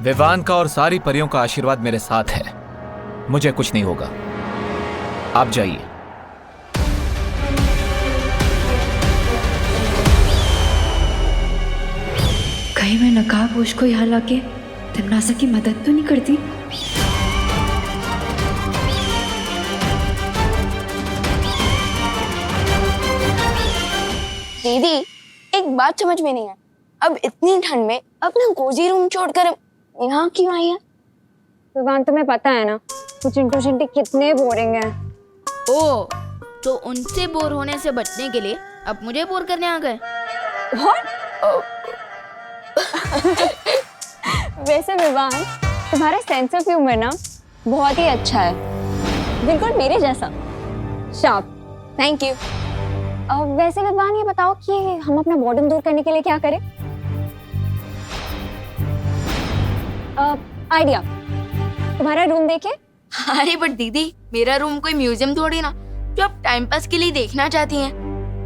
[SPEAKER 13] विवान का और सारी परियों का आशीर्वाद मेरे साथ है। मुझे कुछ नहीं होगा। आप जाइए।
[SPEAKER 7] कहीं मैं नकाबपोश को यहाँ लाके तिमनासा की मदद तो नहीं करती?
[SPEAKER 1] दीदी, एक बात समझ में नहीं है, अब इतनी ठंड में अपना कोजी रूम छोड़कर यहाँ क्यों आई है?
[SPEAKER 3] विवान, तुम्हें पता है ना वो चिंटू चिंटी कितने बोरिंग हैं।
[SPEAKER 1] ओ, तो उनसे बोर होने से बचने के लिए अब मुझे बोर करने आ गए?
[SPEAKER 3] वैसे विवान, तुम्हारा सेंस ऑफ ह्यूमर ना बहुत ही अच्छा है, बिल्कुल मेरे जैसा शार्प।
[SPEAKER 1] Thank you.
[SPEAKER 3] वैसे विवान, ये बताओ कि हम अपना बोर्डम दूर करने के लिए क्या करें? आइडिया, तुम्हारा रूम देखे?
[SPEAKER 1] अरे बट दीदी, मेरा रूम कोई म्यूजियम थोड़ी ना जो आप टाइम पास के लिए देखना चाहती हैं।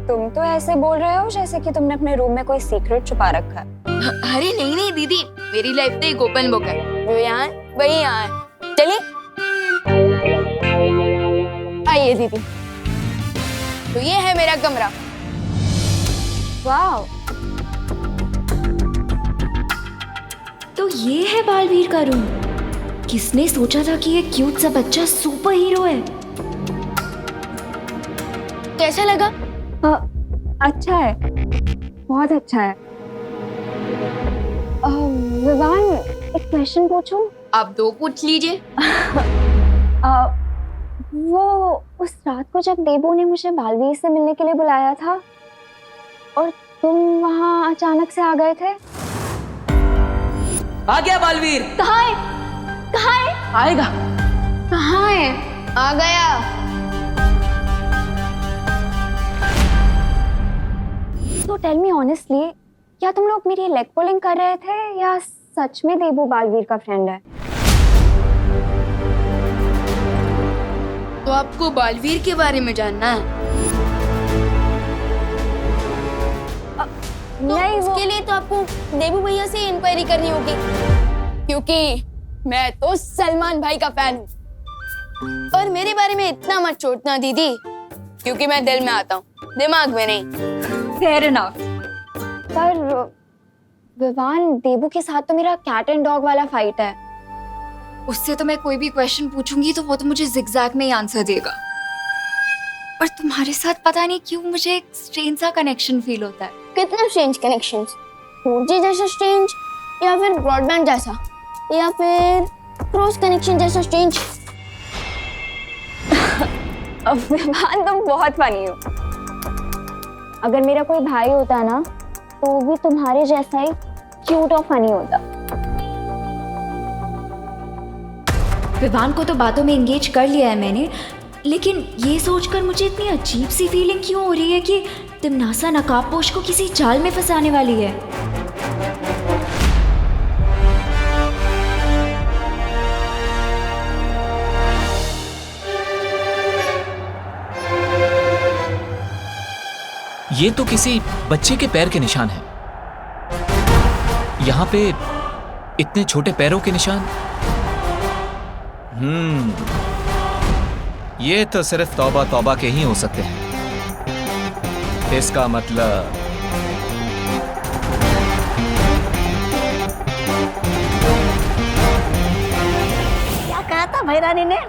[SPEAKER 3] तुम तो ऐसे बोल रहे हो जैसे कि तुमने अपने रूम में कोई सीक्रेट छुपा रखा है।
[SPEAKER 1] अरे नहीं नहीं दीदी, मेरी लाइफ तो एक ओपन बुक है, जो यहाँ वही यहाँ है। चलिए आइए दीदी, तो ये है मेरा कमरा।
[SPEAKER 3] वाह,
[SPEAKER 7] तो ये है बालवीर का रूम। किसने सोचा था कि ये क्यूट सा बच्चा सुपर हीरो है?
[SPEAKER 1] कैसा लगा?
[SPEAKER 3] अच्छा है, बहुत अच्छा है। विवान, एक क्वेश्चन पूछूं?
[SPEAKER 1] आप दो पूछ लीजिए।
[SPEAKER 3] वो उस रात को जब देबू ने मुझे बालवीर से मिलने के लिए बुलाया था और तुम वहाँ अचानक से आ गए थे।
[SPEAKER 6] आ गया बालवीर।
[SPEAKER 3] कहाँ है? कहाँ है?
[SPEAKER 6] आएगा।
[SPEAKER 3] कहाँ है?
[SPEAKER 1] आ गया।
[SPEAKER 3] तो टेल मी ऑनेस्टली, क्या तुम लोग मेरी लेग पुलिंग कर रहे थे या सच में देबू बालवीर का फ्रेंड है?
[SPEAKER 1] तो आपको बालवीर के बारे में जानना है? तो
[SPEAKER 3] नहीं,
[SPEAKER 1] उसके लिए तो आपको देबू भैया से इंक्वायरी करनी होगी, क्योंकि मैं तो सलमान भाई का फैन हूँ। और मेरे बारे में इतना मत सोचना दीदी, क्योंकि मैं दिल में आता हूँ, दिमाग में नहीं।
[SPEAKER 3] Fair enough. पर विवान, देबू के साथ तो मेरा कैट एंड डॉग वाला फाइट है। उससे तो मैं कोई भी क्वेश्चन पूछूंगी तो वो तो मुझे जिगजैग में ही आंसर देगा। पर तुम्हारे साथ पता नहीं क्यों मुझे एक स्ट्रेंज सा कनेक्शन फील होता है।
[SPEAKER 1] कितना स्ट्रेंज कनेक्शंस? 4G जैसा स्ट्रेंज, या फिर ब्रॉडबैंड जैसा, या फिर क्रॉस कनेक्शन जैसा स्ट्रेंज?
[SPEAKER 3] विवान, तुम बहुत फनी हो। अगर मेरा कोई भाई होता ना तो वो भी तुम्हारे जैसा ही क्यूट और फनी होता।
[SPEAKER 7] विवान को तो बातों में एंगेज कर लिया है मैंने, लेकिन ये सोचकर मुझे इतनी अजीब सी फीलिंग क्यों हो रही है कि तिमनासा नकाबपोश को किसी जाल में फंसाने वाली है।
[SPEAKER 13] ये तो किसी बच्चे के पैर के निशान हैं। यहाँ पे इतने छोटे पैरों के निशान। ये तो सिर्फ तौबा तौबा के ही हो सकते हैं। इसका मतलब
[SPEAKER 8] क्या कहा था भैरानी ने?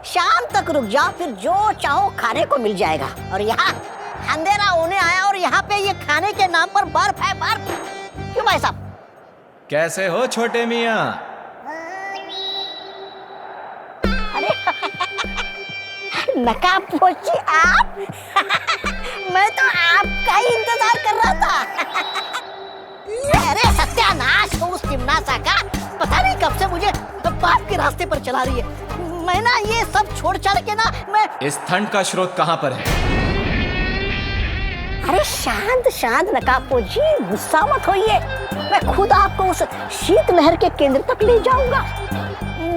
[SPEAKER 8] शाम तक रुक जाओ, फिर जो चाहो खाने को मिल जाएगा। और यहाँ अंधेरा होने आया और यहाँ पे ये खाने के नाम पर बर्फ है, बर्फ। क्यों भाई साहब?
[SPEAKER 13] कैसे हो छोटे मियाँ?
[SPEAKER 8] अरे नकाबपोशी आप? मैं तो आपका ही इंतजार कर रहा था। अरे सत्यानाश हो उस तिमनासा का, पता नहीं कब से मुझे पाप के रास्ते पर चला रही है। मैं ना ये सब छोड़ छाड़ के ना मैं
[SPEAKER 13] इस ठंड का स्रोत कहाँ पर है?
[SPEAKER 8] अरे शांत शांत नकाबपोशी, गुस्सा मत होइए। मैं खुद आपको उस शीत लहर के केंद्र तक ले जाऊंगा।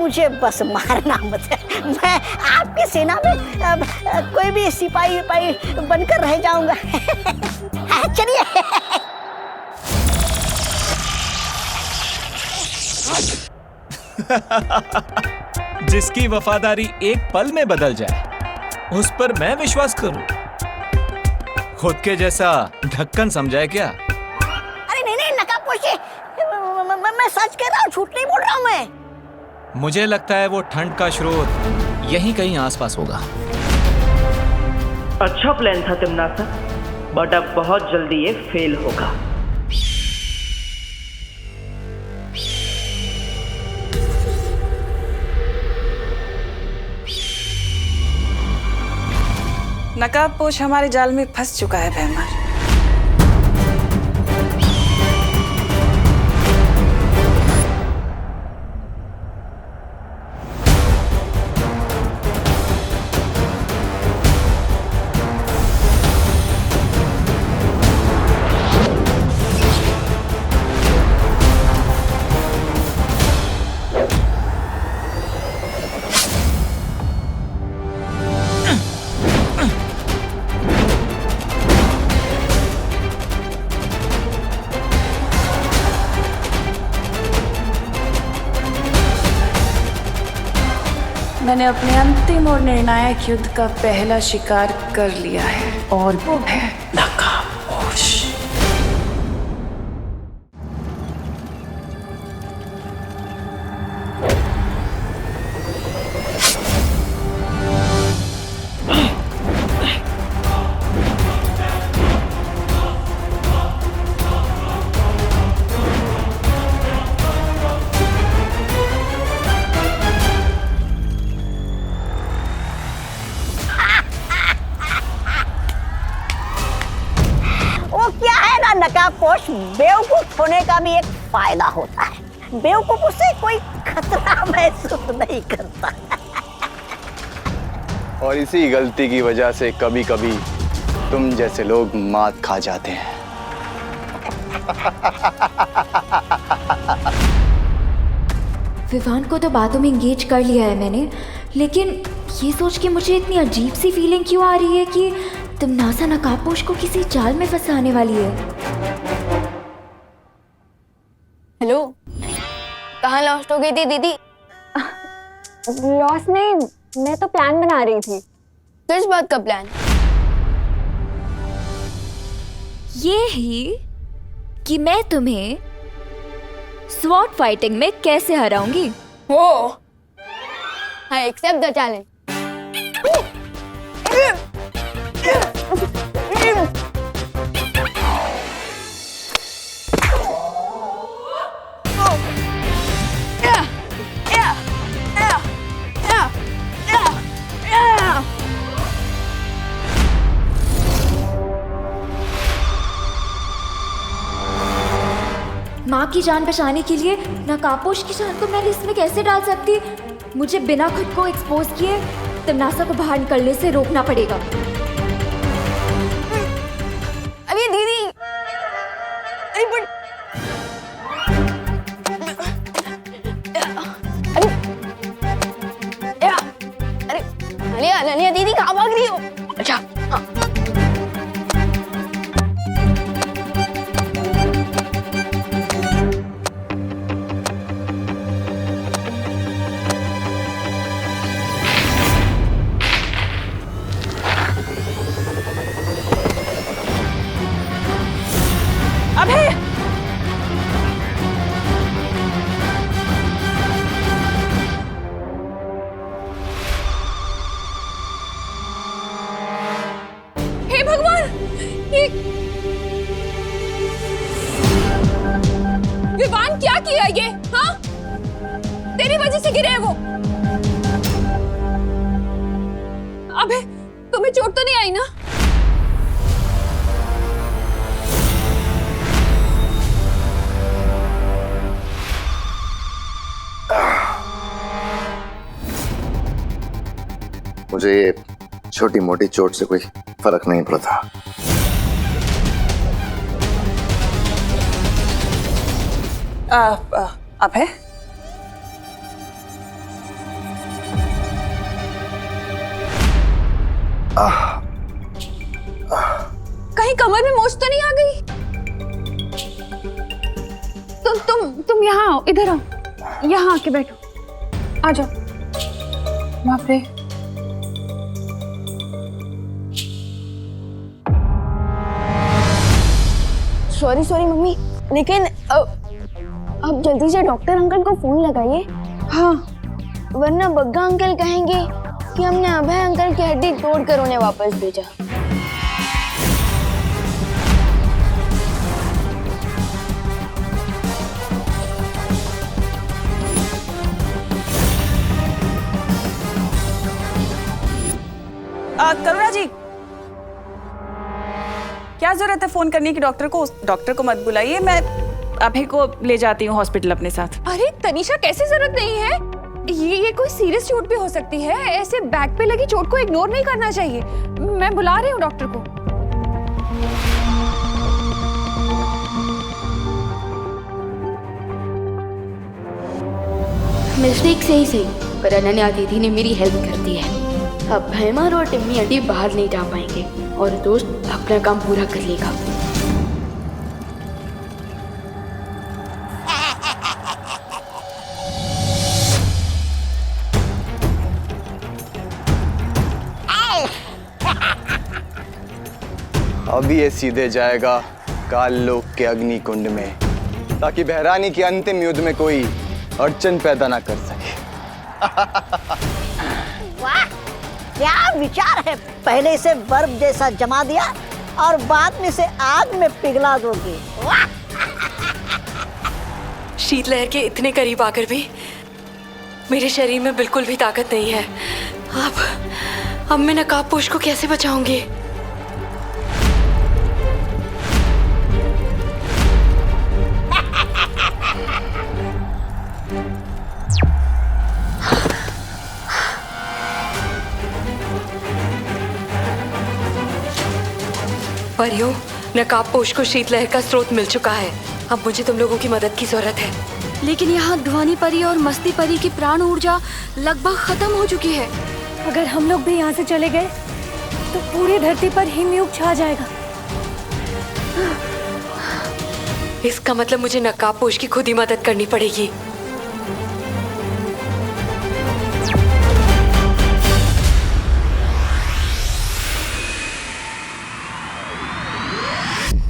[SPEAKER 8] मुझे बस मारना मत है। मैं आपकी सेना में कोई भी सिपाही बनकर रह जाऊंगा। चलिए।
[SPEAKER 13] जिसकी वफादारी एक पल में बदल जाए, उस पर मैं विश्वास करूं? खुद के जैसा ढक्कन समझा है क्या?
[SPEAKER 8] अरे नहीं नकाबपोशी, मैं सच कह रहा हूँ, झूठ नहीं बोल रहा हूँ मैं।
[SPEAKER 13] मुझे लगता है वो ठंड का स्रोत यहीं कहीं आसपास होगा।
[SPEAKER 14] अच्छा प्लान था तिमनासा, बट अब बहुत जल्दी ये फेल होगा।
[SPEAKER 5] नकाबपोश हमारे जाल में फंस चुका है भैमार। मैंने अपने अंतिम और निर्णायक युद्ध का पहला शिकार कर लिया है, और वो है नकाबपोश।
[SPEAKER 8] नकाबपोश, बेवकूफ होने का भी एक फायदा होता है। बेवकूफ से कोई खतरा महसूस नहीं करता।
[SPEAKER 15] और इसी गलती की वजह से कभी कभी तुम जैसे लोग मात खा जाते हैं।
[SPEAKER 7] विवान को तो बातों में एंगेज कर लिया है मैंने, लेकिन ये सोच के मुझे इतनी अजीब सी फीलिंग क्यों आ रही है कि तिमनासा नकाबपोश को किसी जाल में फंसाने वाली है।
[SPEAKER 1] हेलो, कहाँ लॉस्ट हो गई थी दीदी?
[SPEAKER 3] लॉस नहीं, मैं तो प्लान बना रही थी।
[SPEAKER 1] किस बात का प्लान?
[SPEAKER 7] ये ही कि मैं तुम्हें स्वॉर्ड फाइटिंग में कैसे हराऊंगी।
[SPEAKER 1] हो, I accept the challenge.
[SPEAKER 7] माँ की जान बचाने के लिए नकाबपोश की जान को मैं रिस्क में कैसे डाल सकती? मुझे बिना खुद को एक्सपोज किए तिमनासा को बाहर निकलने से रोकना पड़ेगा।
[SPEAKER 1] अरे दीदी, अरे बट अरे अनन्या दीदी कहाँ भाग रही हो? अच्छा हाँ।
[SPEAKER 2] विवान क्या किया ये? हाँ, तेरी वजह से गिरे हैं वो। अबे तुम्हें चोट तो नहीं आई ना?
[SPEAKER 10] मुझे ये छोटी मोटी चोट से कोई फर्क नहीं पड़ता।
[SPEAKER 5] अभय,
[SPEAKER 2] कहीं कमर में मोच तो नहीं आ गई? तुम यहाँ आओ, इधर आओ, यहाँ आके बैठो, आ जाओ। बाप रे,
[SPEAKER 1] सॉरी मम्मी, लेकिन अब जल्दी से डॉक्टर अंकल को फोन लगाइए।
[SPEAKER 2] हाँ,
[SPEAKER 1] वरना बग्गा अंकल कहेंगे कि हमने अभय अंकल की हड्डी तोड़कर उन्हें वापस भेजा।
[SPEAKER 5] करुणा जी, क्या जरूरत है फोन करने की डॉक्टर को? डॉक्टर को मत बुलाइए, मैं अभय को ले जाती हूँ हॉस्पिटल अपने साथ।
[SPEAKER 2] अरे तनीषा, कैसे जरूरत नहीं है? ये कोई सीरियस चोट भी हो सकती है। ऐसे बैक पे लगी चोट को इग्नोर नहीं करना चाहिए। मैं बुला रही हूँ डॉक्टर को।
[SPEAKER 1] मिस्टेक से ही सही, पर अनन्या दीदी ने मेरी हेल्प कर दी है। अब भैमार और टिम्मी आंटी बाहर नहीं जा पाएंगे और दोस्त अपना काम पूरा कर लेगा।
[SPEAKER 15] अब ये सीधे जाएगा काल लोक के अग्नि कुंड में, ताकि बहरानी के अंतिम युद्ध में कोई अड़चन पैदा ना कर सके।
[SPEAKER 8] वाह, क्या विचार है! पहले इसे बर्फ जैसा जमा दिया और बाद में इसे आग में पिघला दोगे। वाह!
[SPEAKER 16] शीतलहर के इतने करीब आकर भी मेरे शरीर में बिल्कुल भी ताकत नहीं है। अब मैं नकाबपोश को कैसे बचाऊंगी? परियों, नकाबपोश को शीतलहर का स्रोत मिल चुका है। अब मुझे तुम लोगों की मदद की जरूरत है।
[SPEAKER 7] लेकिन यहाँ ध्वनि परी और मस्ती परी की प्राण ऊर्जा लगभग खत्म हो चुकी है।
[SPEAKER 17] अगर हम लोग भी यहाँ से चले गए तो पूरी धरती पर हिमयुग छा जाएगा।
[SPEAKER 16] इसका मतलब मुझे नकाबपोश की खुद ही मदद करनी पड़ेगी।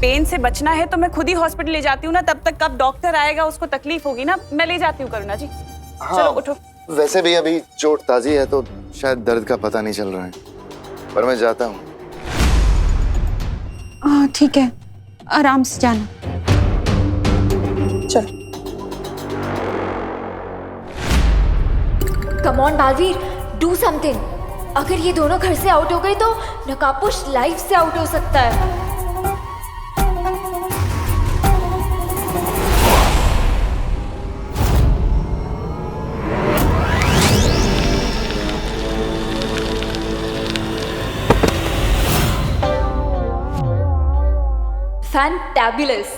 [SPEAKER 5] पेन से बचना है तो मैं खुद ही हॉस्पिटल ले जाती हूँ ना, तब तक कब डॉक्टर आएगा उसको तकलीफ होगी ना। मैं ले जाती हूँ करुणा जी।
[SPEAKER 10] हाँ,
[SPEAKER 5] चलो उठो।
[SPEAKER 10] वैसे भी अभी चोट ताजी है तो शायद दर्द का पता नहीं चल रहा है, पर मैं जाता हूँ।
[SPEAKER 9] ठीक है, आराम से जाना।
[SPEAKER 5] चलो।
[SPEAKER 7] Come on Baalveer, do something. अगर ये दोनों घर से आउट हो गए तो नकाबपोश लाइफ से आउट हो सकता है। फैंटाबुलस।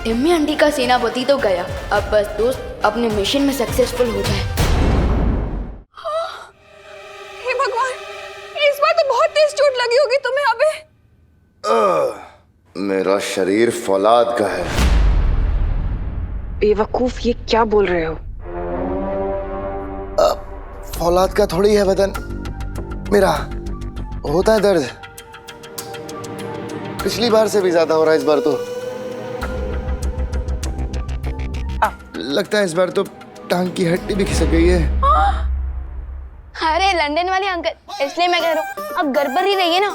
[SPEAKER 1] टिम्मी आंटी का सेनापति तो गया, अब बस दोस्त अपने मिशन में सक्सेसफुल हो जाए।
[SPEAKER 2] हे भगवान, इस बार तो बहुत तेज चोट लगी होगी तुम्हें अबे।
[SPEAKER 10] मेरा शरीर फौलाद का है।
[SPEAKER 16] बेवकूफ, ये क्या बोल रहे हो?
[SPEAKER 10] फौलाद का थोड़ी है बदन मेरा, होता है दर्द। पिछली बार से भी ज्यादा हो रहा है इस बार तो। लगता है इस बार तो टांग की हड्डी भी खिसक गई है।
[SPEAKER 1] अरे लंदन वाले अंकल, इसलिए मैं कह रहा हूँ अब घर पर ही रहिए ना,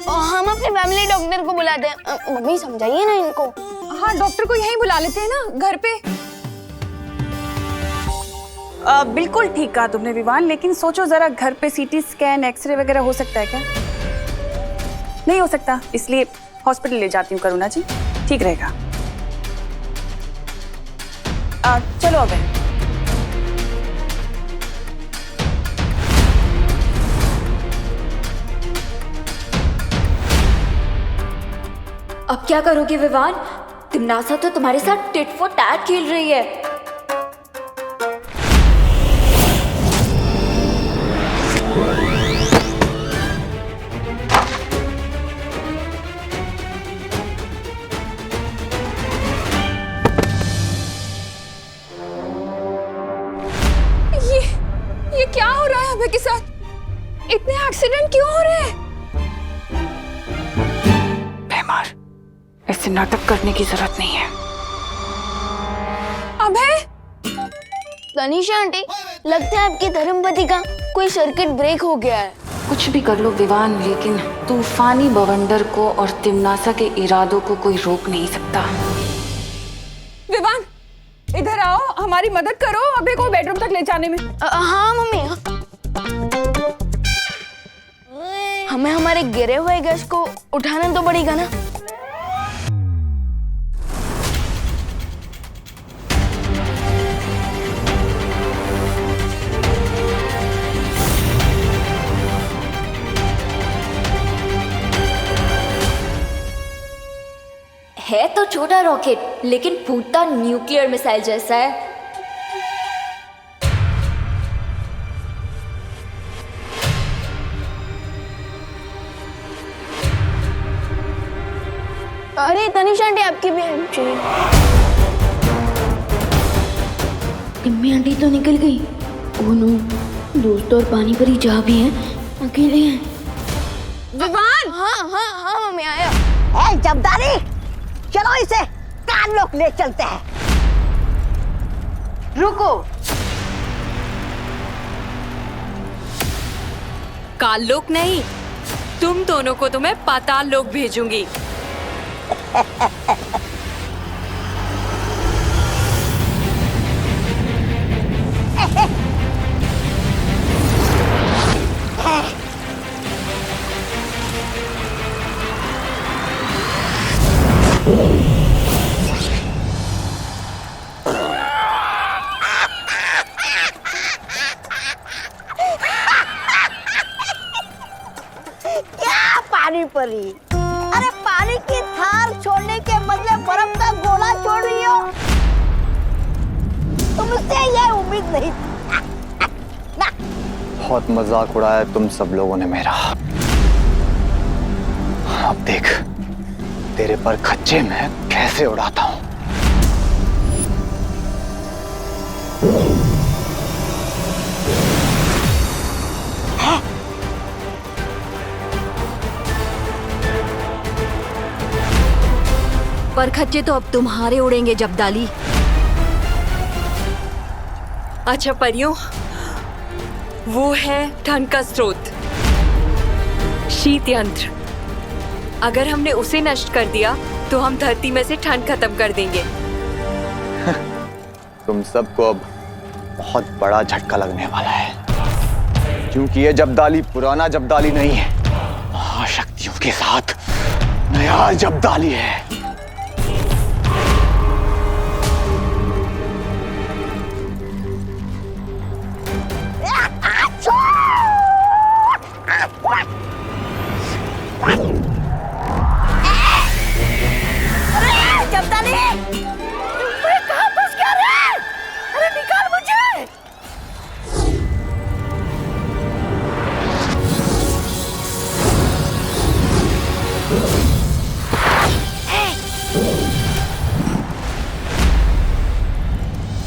[SPEAKER 1] और हम अपने फैमिली डॉक्टर को बुलाते हैं। मम्मी समझाइए ना इनको।
[SPEAKER 2] हाँ, डॉक्टर को यहीं बुला लेते हैं ना घर पे।
[SPEAKER 5] बिल्कुल ठीक कहा तुमने विवान, लेकिन सोचो जरा, घर पे सीटी स्कैन, एक्सरे वगैरह हो सकता है क्या? नहीं हो सकता, इसलिए हॉस्पिटल ले जाती हूँ करुणा जी, ठीक रहेगा। चलो अब
[SPEAKER 7] अब क्या करोगे विवान? तिमनासा तो तुम्हारे साथ टिट फॉर टैट खेल रही है।
[SPEAKER 2] ये क्या हो रहा है अभय के साथ? इतने एक्सीडेंट क्यों हो रहे हैं?
[SPEAKER 5] बेमार, ऐसे नाटक करने की जरूरत नहीं है।
[SPEAKER 2] अभय!
[SPEAKER 1] तनीषा आंटी, लगता है आपकी धर्मपति का कोई सर्किट ब्रेक हो गया है।
[SPEAKER 18] कुछ भी कर लो विवान, लेकिन तूफानी बवंडर को और तिमनासा के इरादों को कोई रोक नहीं सकता।
[SPEAKER 2] विवान, इधर आओ, हमारी मदद करो अभय को बेडरूम तक ले जाने में।
[SPEAKER 1] हाँ मम्मी, हमें हमारे गिरे हुए गैस को उठाना तो पड़ेगा ना।
[SPEAKER 7] है तो छोटा रॉकेट, लेकिन फूटता न्यूक्लियर मिसाइल जैसा है।
[SPEAKER 1] अरे तनीषा आंटी, आपकी भी हेल्प चाहिए। टिम्मी आंटी तो निकल गई। ओह नो, दोस्त और पानी परी जा भी हैं, अकेले हैं।
[SPEAKER 2] विवान!
[SPEAKER 1] हाँ हाँ हाँ मम्मी, आया।
[SPEAKER 8] ए जब्दारी, चलो इसे कानलोक ले चलते हैं।
[SPEAKER 16] रुको। काललोक नहीं, तुम दोनों को तो मैं पाताल लोक भेजूंगी।
[SPEAKER 8] क्या पानी परी? अरे पानी की थार छोड़ने के बदले बर्फ का गोला छोड़ रही हो। तुमसे ये उम्मीद नहीं थी।
[SPEAKER 15] बहुत मजाक उड़ाया तुम सब लोगों ने मेरा। अब देख तेरे पर खच्चे में कैसे उड़ाता हूं।
[SPEAKER 16] पर खच्चे तो अब तुम्हारे उड़ेंगे जब्दाली। अच्छा परियों, वो है ठंड का स्रोत, शीत यंत्र। अगर हमने उसे नष्ट कर दिया तो हम धरती में से ठंड खत्म कर देंगे।
[SPEAKER 15] तुम सबको अब बहुत बड़ा झटका लगने वाला है, क्योंकि ये जब्दाली पुराना जब्दाली नहीं है, महाशक्तियों के साथ नया जब्दाली है।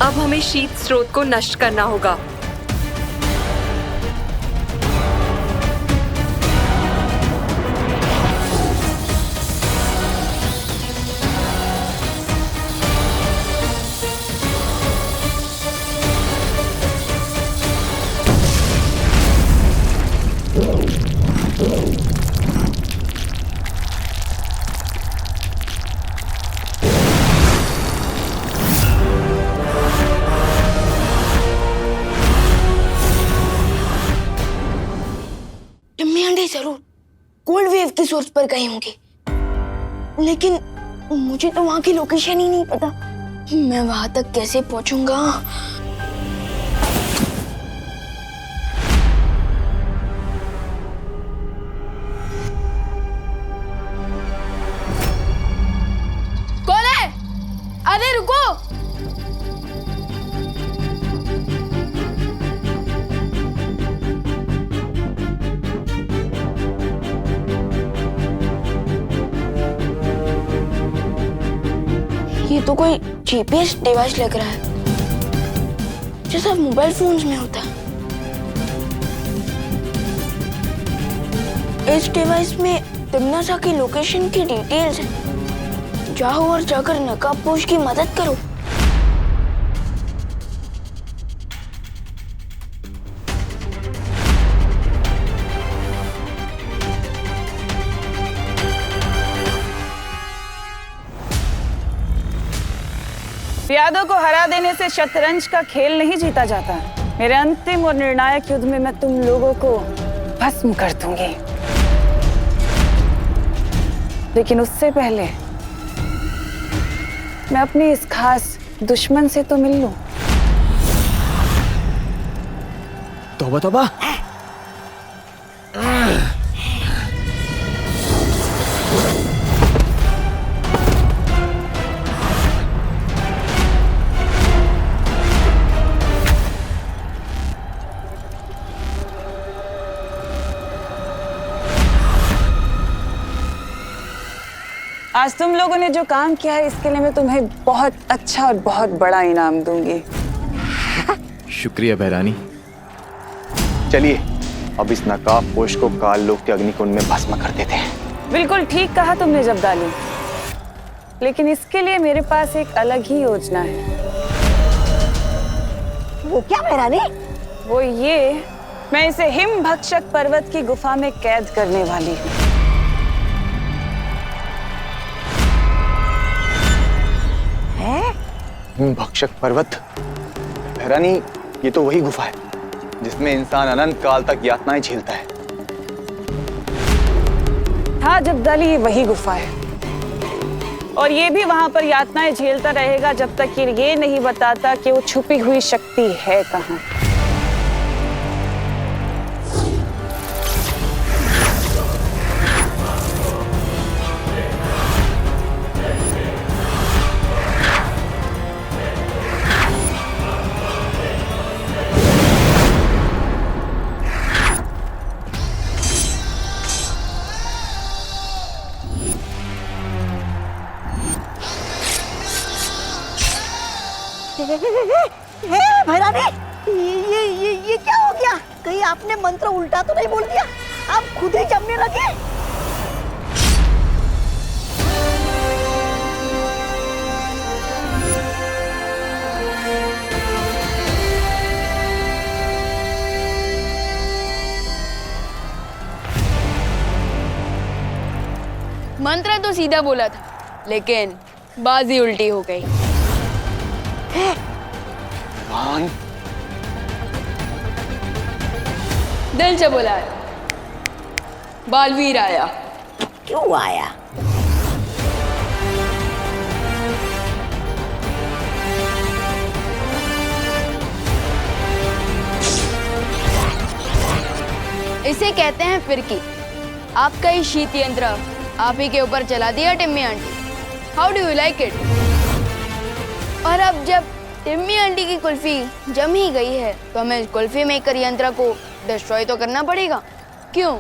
[SPEAKER 16] अब हमें शीत स्रोत को नष्ट करना होगा।
[SPEAKER 1] कोल्ड वेव की सोर्स पर गए होंगे, लेकिन मुझे तो वहां की लोकेशन ही नहीं पता। मैं वहां तक कैसे पहुंचूंगा? कौन है? अरे रुको! ये तो कोई जीपीएस डिवाइस लग रहा है, जैसा मोबाइल फोन्स में होता है। इस डिवाइस में तिम्नासा की लोकेशन की डिटेल्स हैं। जाओ और जाकर नकाबपोश की मदद करो।
[SPEAKER 5] यादों को हरा देने से शतरंज का खेल नहीं जीता जाता। मेरे अंतिम और निर्णायक युद्ध में मैं तुम लोगों को भस्म कर दूंगी, लेकिन उससे पहले मैं अपनी इस खास दुश्मन से तो मिल लूं।
[SPEAKER 13] तौबा तौबा।
[SPEAKER 5] आज तुम लोगों ने जो काम किया है, इसके लिए मैं तुम्हें बहुत अच्छा और बहुत बड़ा इनाम दूंगी।
[SPEAKER 13] शुक्रिया बहरानी।
[SPEAKER 15] चलिए अब इस नकाबपोश को काल लोक के अग्निकुंड में भस्म कर देते हैं।
[SPEAKER 5] बिल्कुल ठीक कहा तुमने जब्दाली, लेकिन इसके लिए मेरे पास एक अलग ही योजना है।
[SPEAKER 8] वो क्या बहरानी?
[SPEAKER 5] वो ये, मैं इसे हिम भक्षक पर्वत की गुफा में कैद करने वाली हूँ।
[SPEAKER 15] भक्षक पर्वत? बहरानी, ये तो वही गुफा है जिसमें इंसान अनंत काल तक यातनाएं झेलता है।
[SPEAKER 5] हाँ जब्दाली, ये वही गुफा है, और ये भी वहां पर यातनाएं झेलता रहेगा जब तक ये नहीं बताता कि वो छुपी हुई शक्ति है कहाँ।
[SPEAKER 8] भैरानी, ये क्या हो गया? कहीं आपने मंत्र उल्टा तो नहीं बोल दिया? आप खुद ही जमने लगे।
[SPEAKER 1] मंत्र तो सीधा बोला था, लेकिन बाजी उल्टी हो गई। दिल से बोला है, बालवीर आया।
[SPEAKER 8] क्यों आया?
[SPEAKER 1] इसे कहते हैं फिरकी। आपका ही शीत यंत्र आप ही के ऊपर चला दिया Timmy aunty. How do you like it? और अब जब टिम्मी आंटी की कुल्फी जम ही गई है, तो हमें कुल्फी मेकर यंत्र को डिस्ट्रॉय तो करना पड़ेगा। क्यों?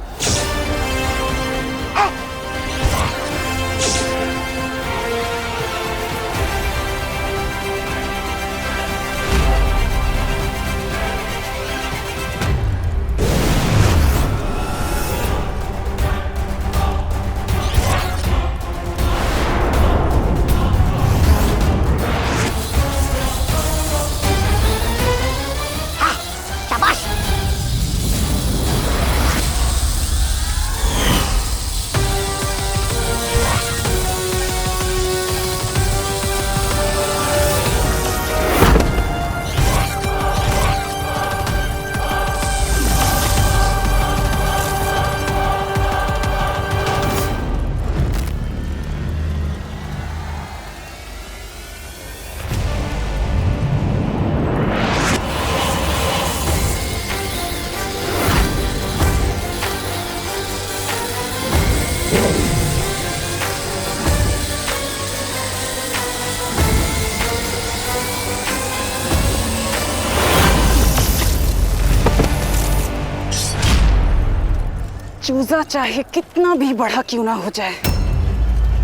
[SPEAKER 5] दरवाजा चाहे कितना भी बड़ा क्यों ना हो जाए,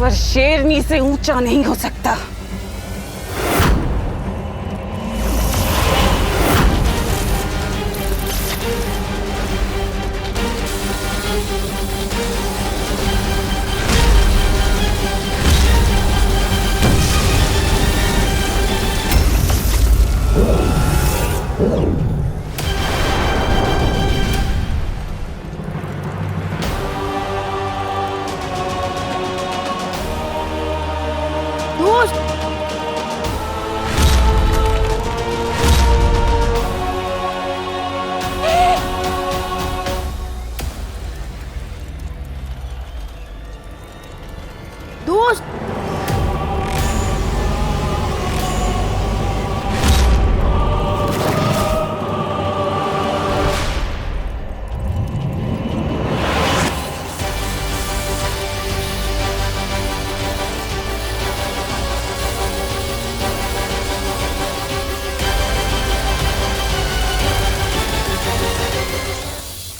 [SPEAKER 5] पर शेरनी से ऊंचा नहीं हो सकता।
[SPEAKER 1] दोस्त, दोस्त,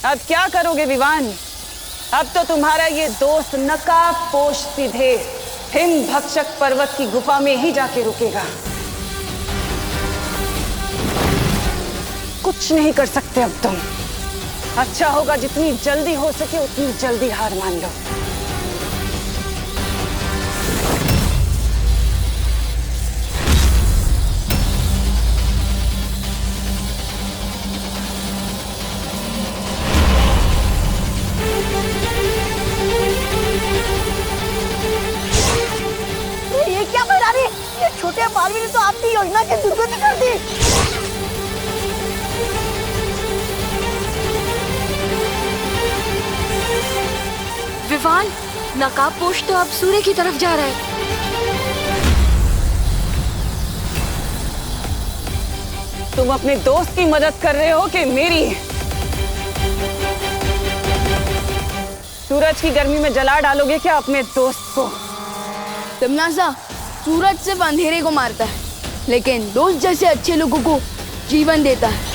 [SPEAKER 5] अब क्या करोगे विवान? अब तो तुम्हारा ये दोस्त नकाब पोश सीधे हिम भक्षक पर्वत की गुफा में ही जाके रुकेगा। कुछ नहीं कर सकते अब तुम। अच्छा होगा जितनी जल्दी हो सके उतनी जल्दी हार मान लो।
[SPEAKER 8] ये क्या बना रही? ये छोटे मालवी ने तो आपकी योजना की दुर्गति कर दी।
[SPEAKER 16] विवान, नकाबपोश तो अब सूर्य की तरफ जा रहा है।
[SPEAKER 5] तुम अपने दोस्त की मदद कर रहे हो कि मेरी? सूरज की गर्मी में जला डालोगे क्या अपने दोस्त को?
[SPEAKER 1] तिमनासा, सूरज सिर्फ अंधेरे को मारता है, लेकिन दोस्त जैसे अच्छे लोगों को जीवन देता है।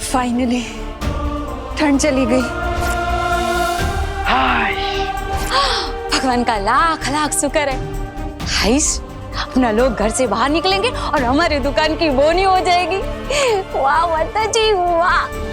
[SPEAKER 5] फाइनली ठंड चली गई।
[SPEAKER 16] भगवान का लाख लाख शुक्र है। हाइस, अपना लोग घर से बाहर निकलेंगे और हमारी दुकान की बोनी हो जाएगी। वाह माता जी वाह।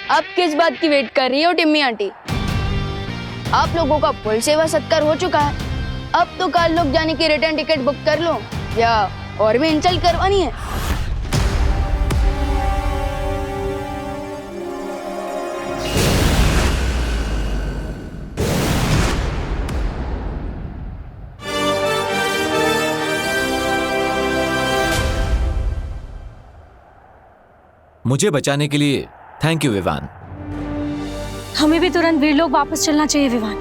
[SPEAKER 1] अब किस बात की वेट कर रही हो टिम्मी आंटी? आप लोगों का फुल सेवा सत्कार हो चुका है। अब तो कल लोग जाने की रिटर्न टिकट बुक कर लो, या और भी इंसल्ट करवानी है?
[SPEAKER 13] मुझे बचाने के लिए थैंक यू विवान।
[SPEAKER 17] हमें भी तुरंत वीरलोक वापस चलना चाहिए विवान,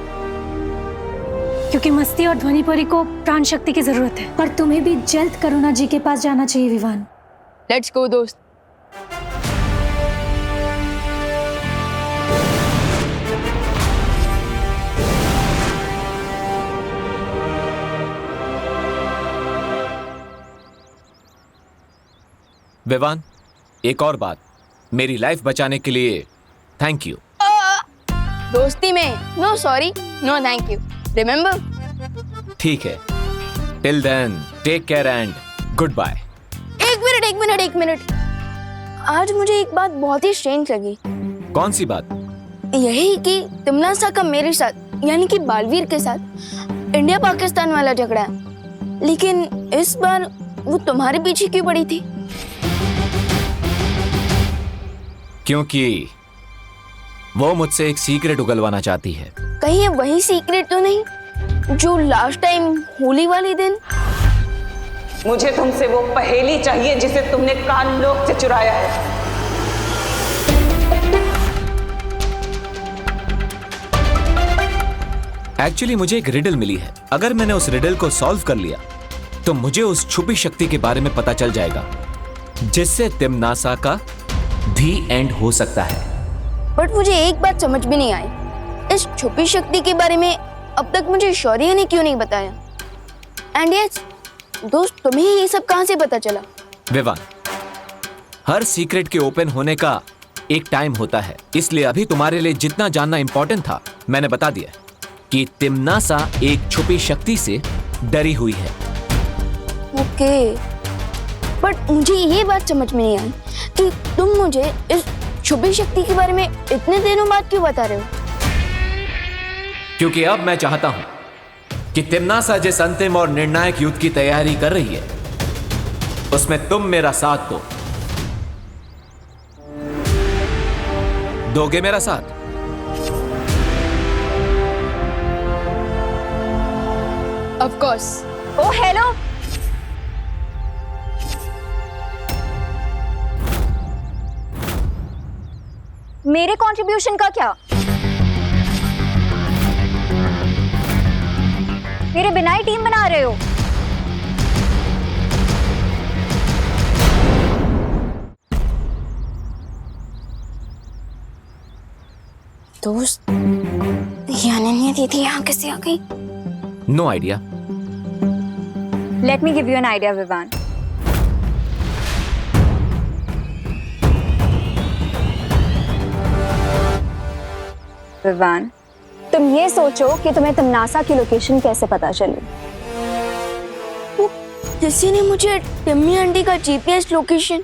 [SPEAKER 17] क्योंकि मस्ती और ध्वनिपुरी को प्राण शक्ति की जरूरत है। पर तुम्हें भी जल्द करुणा जी के पास जाना चाहिए विवान।
[SPEAKER 1] लेट्स गो दोस्त।
[SPEAKER 13] विवान, एक और बात, मेरी लाइफ बचाने के लिए थैंक यू।
[SPEAKER 1] दोस्ती में no sorry no thank you, remember?
[SPEAKER 13] ठीक है, till then take care and good bye.
[SPEAKER 1] एक मिनट। आज मुझे एक बात बहुत ही स्ट्रेंज लगी।
[SPEAKER 13] कौन सी बात?
[SPEAKER 1] यही कि तिमनासा का मेरे साथ यानी कि बालवीर के साथ इंडिया पाकिस्तान वाला झगड़ा है, लेकिन इस बार वो तुम्हारे पीछे क्यों पड़ी थी?
[SPEAKER 13] क्योंकि वो मुझसे एक सीक्रेट उगलवाना चाहती है।
[SPEAKER 1] कहीं ये वही सीक्रेट तो नहीं जो लास्ट टाइम होली वाले दिन?
[SPEAKER 6] मुझे तुमसे वो पहेली चाहिए जिसे तुमने कानलोक से चुराया है।
[SPEAKER 13] एक्चुअली मुझे एक रिडल मिली है। अगर मैंने उस रिडल को सॉल्व कर लिया तो मुझे उस छुपी शक्ति के बारे में पता चल जाएगा, जिससे तिमनासा का दी एंड हो सकता है।
[SPEAKER 1] बट मुझे एक बात समझ में नहीं आई, इस छुपी शक्ति के बारे में अब तक मुझे शौर्य ने क्यों नहीं बताया? एंड यस दोस्त, तुम्हें ये सब कहां से पता चला?
[SPEAKER 13] विवान, हर सीक्रेट के ओपन होने का एक टाइम होता है, इसलिए अभी तुम्हारे लिए जितना जानना इंपॉर्टेंट था मैंने बता दिया कि तिमनासा एक छुपी शक्ति से डरी हुई है।
[SPEAKER 1] ओके, बट मुझे ये बात समझ में नहीं आई कि तुम मुझे इस छुपी शक्ति के बारे में इतने दिनों बाद क्यों बता रहे हो?
[SPEAKER 13] क्योंकि अब मैं चाहता हूं कि तिमनासा जिस अंतिम और निर्णायक युद्ध की तैयारी कर रही है उसमें तुम मेरा साथ दो। दोगे मेरा साथ?
[SPEAKER 1] Of course.
[SPEAKER 3] ओ हेलो, मेरे कंट्रीब्यूशन का क्या? मेरे बिना ही टीम बना रहे हो?
[SPEAKER 1] दोस्त, ये अनन्या दीदी यहाँ कैसे आ गई?
[SPEAKER 13] No idea.
[SPEAKER 3] Let me give you an idea Vivaan. Vivaan, तुम ये सोचो कि तुम्हें तिमनासा की लोकेशन कैसे पता चली?
[SPEAKER 1] वो किसी ने मुझे टिम्मी आंटी का जीपीएस लोकेशन।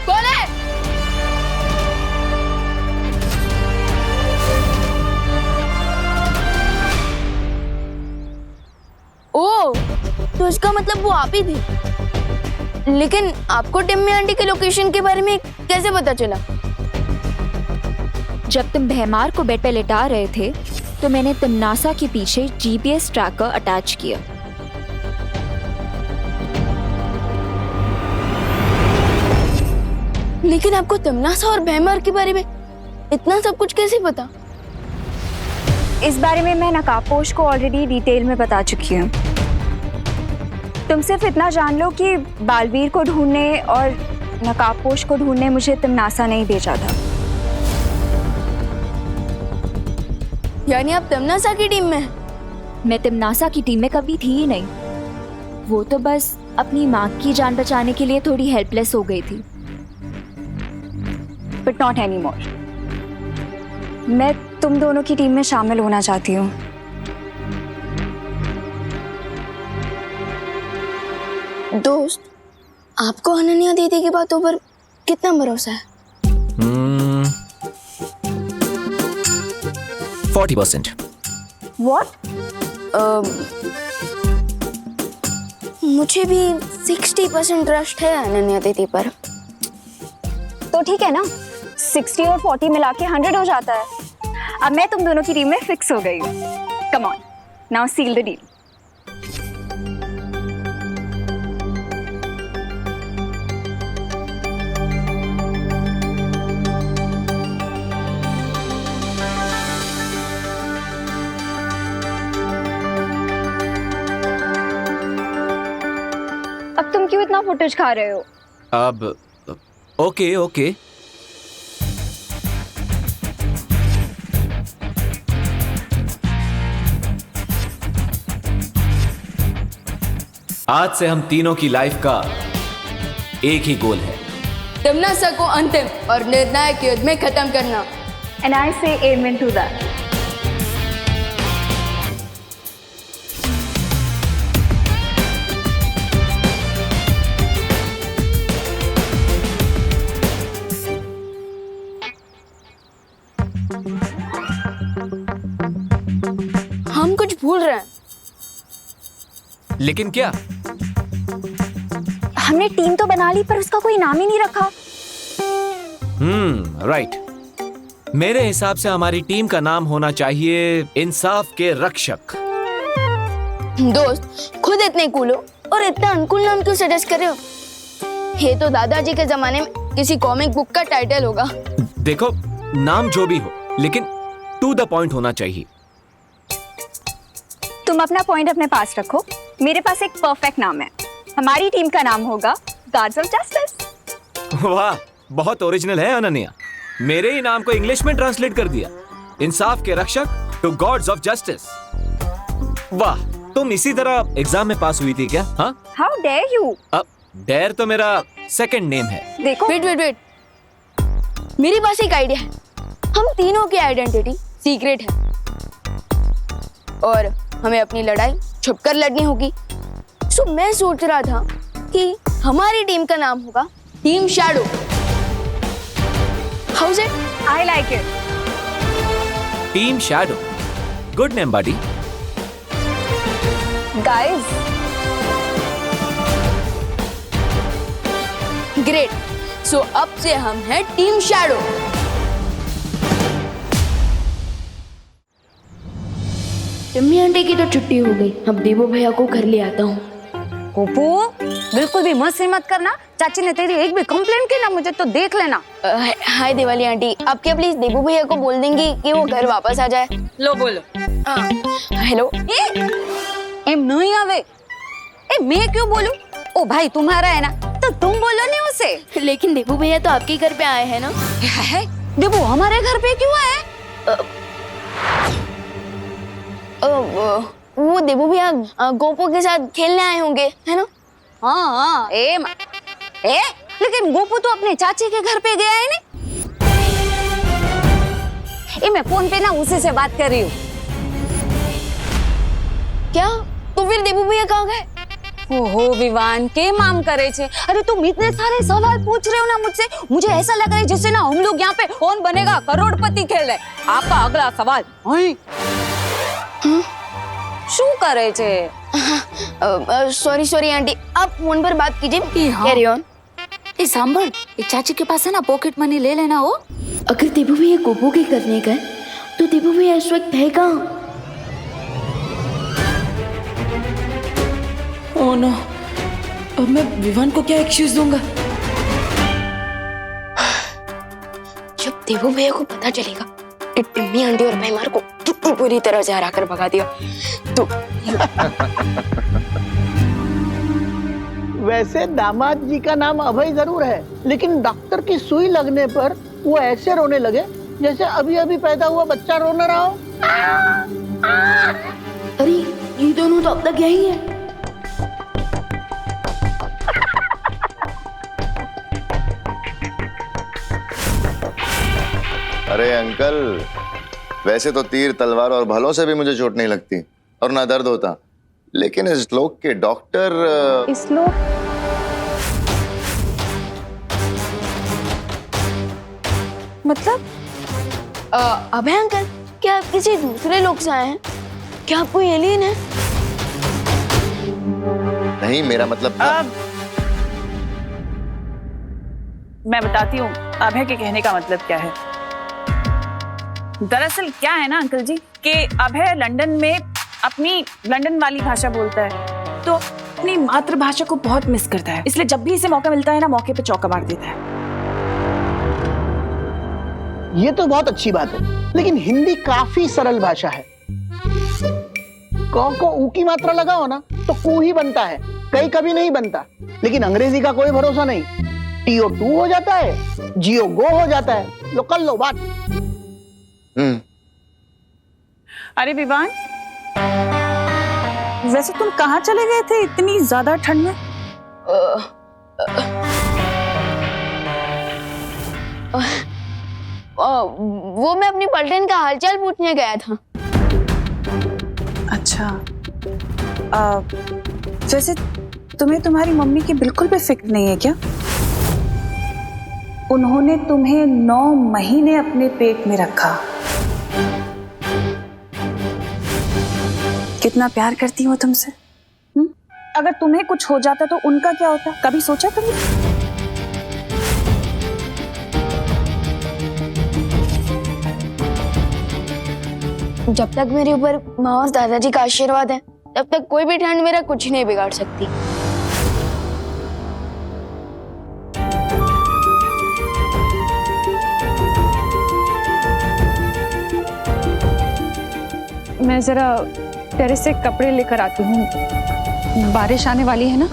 [SPEAKER 1] कौन है? ओ, तो इसका मतलब वो आप ही थे। लेकिन आपको टिम्मी आंटी के लोकेशन के बारे में कैसे पता चला?
[SPEAKER 7] जब तुम भैमार को बेड पे लिटा रहे थे तो मैंने तिमनासा के पीछे जीपीएस ट्रैकर अटैच किया।
[SPEAKER 1] लेकिन आपको तिमनासा और भैमार के बारे में इतना सब कुछ कैसे पता?
[SPEAKER 3] इस बारे में मैं नकाबपोश को ऑलरेडी डिटेल में बता चुकी हूँ। तुम सिर्फ इतना जान लो कि बालवीर को ढूंढने और नकाबपोश को ढूंढने मुझे तिमनासा नहीं भेजा था।
[SPEAKER 1] यानी आप तिमनासा की टीम में हैं?
[SPEAKER 7] मैं तिमनासा की टीम में कभी थी ही नहीं। वो तो बस अपनी माँ की जान बचाने के लिए थोड़ी हेल्पलेस हो गई थी।
[SPEAKER 3] But not any more. मैं तुम दोनों की टीम में शामिल होना चाहती हूँ।
[SPEAKER 1] दोस्त, आपको अनन्या दीदी की बातों पर कितना भरोसा है?
[SPEAKER 13] 40%।
[SPEAKER 3] What?
[SPEAKER 1] मुझे भी 60% ट्रस्ट है अनन्या दीदी पर।
[SPEAKER 3] तो ठीक है ना, 60 और 40 मिला के 100 हो जाता है। अब मैं तुम दोनों की टीम में फिक्स हो गई हूँ। Come on, now seal the deal. अब तुम क्यों इतना फुटेज खा रहे हो?
[SPEAKER 13] अब ओके ओके। आज से हम तीनों की लाइफ का एक ही गोल है,
[SPEAKER 1] तिमनासा को अंतिम और निर्णायक युद्ध में खत्म करना।
[SPEAKER 3] And I say amen to that.
[SPEAKER 1] हम कुछ भूल रहे हैं।
[SPEAKER 13] लेकिन क्या?
[SPEAKER 3] हमने टीम तो बना ली पर उसका कोई नाम ही नहीं रखा।
[SPEAKER 13] राइट। मेरे हिसाब से हमारी टीम का नाम होना चाहिए इंसाफ के रक्षक।
[SPEAKER 1] दोस्त, खुद इतने कूल हो और इतना अनकूल नाम क्यों सजेस्ट कर रहे हो? ये तो दादाजी के जमाने में किसी कॉमिक बुक का टाइटल होगा।
[SPEAKER 13] देखो, नाम जो भी हो लेकिन टू द पॉइंट होना चाहिए।
[SPEAKER 3] तुम अपना पॉइंट अपने पास रखो। मेरे पास एक परफेक्ट नाम है। हमारी टीम का नाम होगा गार्ड्स ऑफ जस्टिस।
[SPEAKER 13] वाह, बहुत ओरिजिनल है अनन्या। मेरे ही नाम को इंग्लिश में ट्रांसलेट कर दिया, इंसाफ के रक्षक टू गॉड्स ऑफ जस्टिस। वाह, तुम इसी तरह एग्जाम में पास हुई थी क्या? हाँ,
[SPEAKER 3] हाउ डेयर यू।
[SPEAKER 13] अब डेयर तो मेरा सेकंड नेम है।
[SPEAKER 3] देखो,
[SPEAKER 1] वेट, मेरे पास एक आइडिया है। हम तीनों की आइडेंटिटी सीक्रेट है और हमें अपनी लड़ाई छुपकर लड़नी होगी। सो मैं सोच रहा था कि हमारी टीम का नाम होगा team shadow. How is it?
[SPEAKER 3] I like it.
[SPEAKER 13] Team shadow, good name buddy.
[SPEAKER 3] Guys,
[SPEAKER 1] great. So अब से हम हैं टीम शैडो। टिम्मी आंटी की तो छुट्टी हो गई। अब देवो भैया को घर ले आता हूँ।
[SPEAKER 8] गोपू, बिल्कुल भी मत करना। चाची ने तेरी एक भी कंप्लेंट की ना, मुझे तो देख लेना।
[SPEAKER 1] हाय दिवाली आंटी, आप क्या प्लीज देवो भैया को बोल देंगी कि वो घर वापस आ जाए?
[SPEAKER 8] लो बोलो।
[SPEAKER 1] हेलो।
[SPEAKER 8] एम नहीं आवे। मैं क्यों बोलूं? ओ भाई तुम्हारा है ना, तो तुम बोलो नहीं उसे।
[SPEAKER 1] लेकिन देवो भैया तो आपके घर पे आए हैं ना?
[SPEAKER 8] है? देवो हमारे घर पे क्यों आए?
[SPEAKER 1] वो देवो भैया गोपू के साथ खेलने आए होंगे, है ना?
[SPEAKER 8] हाँ, लेकिन गोपू तो अपने चाची के घर पे गया है नहीं। मैं फोन पे ना उसी से बात कर रही हूँ।
[SPEAKER 1] क्या? तो फिर देवो भैया कहाँ गए?
[SPEAKER 8] ओहो विवान, के माम करे छे? अरे तुम इतने सारे सवाल पूछ रहे हो ना मुझसे, मुझे ऐसा लग रहा है जैसे ना हम लोग यहाँ पे कौन बनेगा करोड़पति खेल रहे। आपका अगला सवाल।
[SPEAKER 3] શું કરે છે?
[SPEAKER 1] सॉरी आंटी, आप फोन पर बात कीजिए। Carry on.
[SPEAKER 18] ए सांभर, एक चाची के पास है ना पॉकेट मनी ले लेना हो।
[SPEAKER 1] अगर देबू भैया गोपू के करने का है, तो देबू भैया इस वक्त है कहाँ?
[SPEAKER 6] ओह नो, अब मैं विवान को क्या एक्सक्यूज दूंगा?
[SPEAKER 1] जब देबू भैया को पता चलेगा कि टिम्मी आंटी और भैमार को पूरी तरह से हरा कर भगा दिया तो
[SPEAKER 4] वैसे दामाद जी का नाम अभय जरूर है, लेकिन डॉक्टर की सुई लगने पर वो ऐसे रोने लगे जैसे अभी अभी पैदा हुआ बच्चा रो न रहा हो।
[SPEAKER 1] अरे ये दोनों तो अब तक यही है।
[SPEAKER 10] अरे अंकल, वैसे तो तीर तलवार और भलों से भी मुझे चोट नहीं लगती और ना दर्द होता, लेकिन इस लोक के डॉक्टर
[SPEAKER 17] इस लोक
[SPEAKER 1] मतलब अभय अंकल, क्या आप किसी दूसरे लोग से आए हैं? क्या आपको एलियन है?
[SPEAKER 10] नहीं, मेरा मतलब था।
[SPEAKER 5] मैं बताती हूँ अभय के कहने का मतलब क्या है। दरअसल क्या है ना अंकल जी कि अभय लंदन में अपनी लंदन वाली भाषा बोलता है, तो अपनी मातृभाषा को बहुत मिस करता है, इसलिए जब भी इसे मौका मिलता है ना, मौके पे चौका मार देता है।
[SPEAKER 4] ये तो बहुत अच्छी बात है, लेकिन हिंदी काफी सरल भाषा है। क को ऊ की मात्रा लगाओ ना तो कू ही बनता है, कई कभी नहीं बनता। लेकिन अंग्रेजी का कोई भरोसा नहीं, टीओ टू हो जाता है, जियो गो हो जाता है। लो कर लो बात।
[SPEAKER 5] अरे विवान, वैसे तुम कहाँ चले गए थे इतनी ज्यादा ठंड में?
[SPEAKER 1] वो मैं अपनी पलटन का हालचाल पूछने गया था।
[SPEAKER 5] अच्छा, वैसे तुम्हें तुम्हारी मम्मी की बिल्कुल भी फिक्र नहीं है क्या? उन्होंने तुम्हें 9 महीने अपने पेट में रखा। कितना प्यार करती हो तुमसे। अगर तुम्हें कुछ हो जाता तो उनका क्या होता, कभी सोचा तुमने?
[SPEAKER 1] जब तक मेरे ऊपर माँ और दादाजी का आशीर्वाद है, तब तक कोई भी ठंड मेरा कुछ नहीं बिगाड़ सकती।
[SPEAKER 9] मैं जरा टेरेस से कपड़े लेकर आती हूँ, बारिश आने वाली है ना।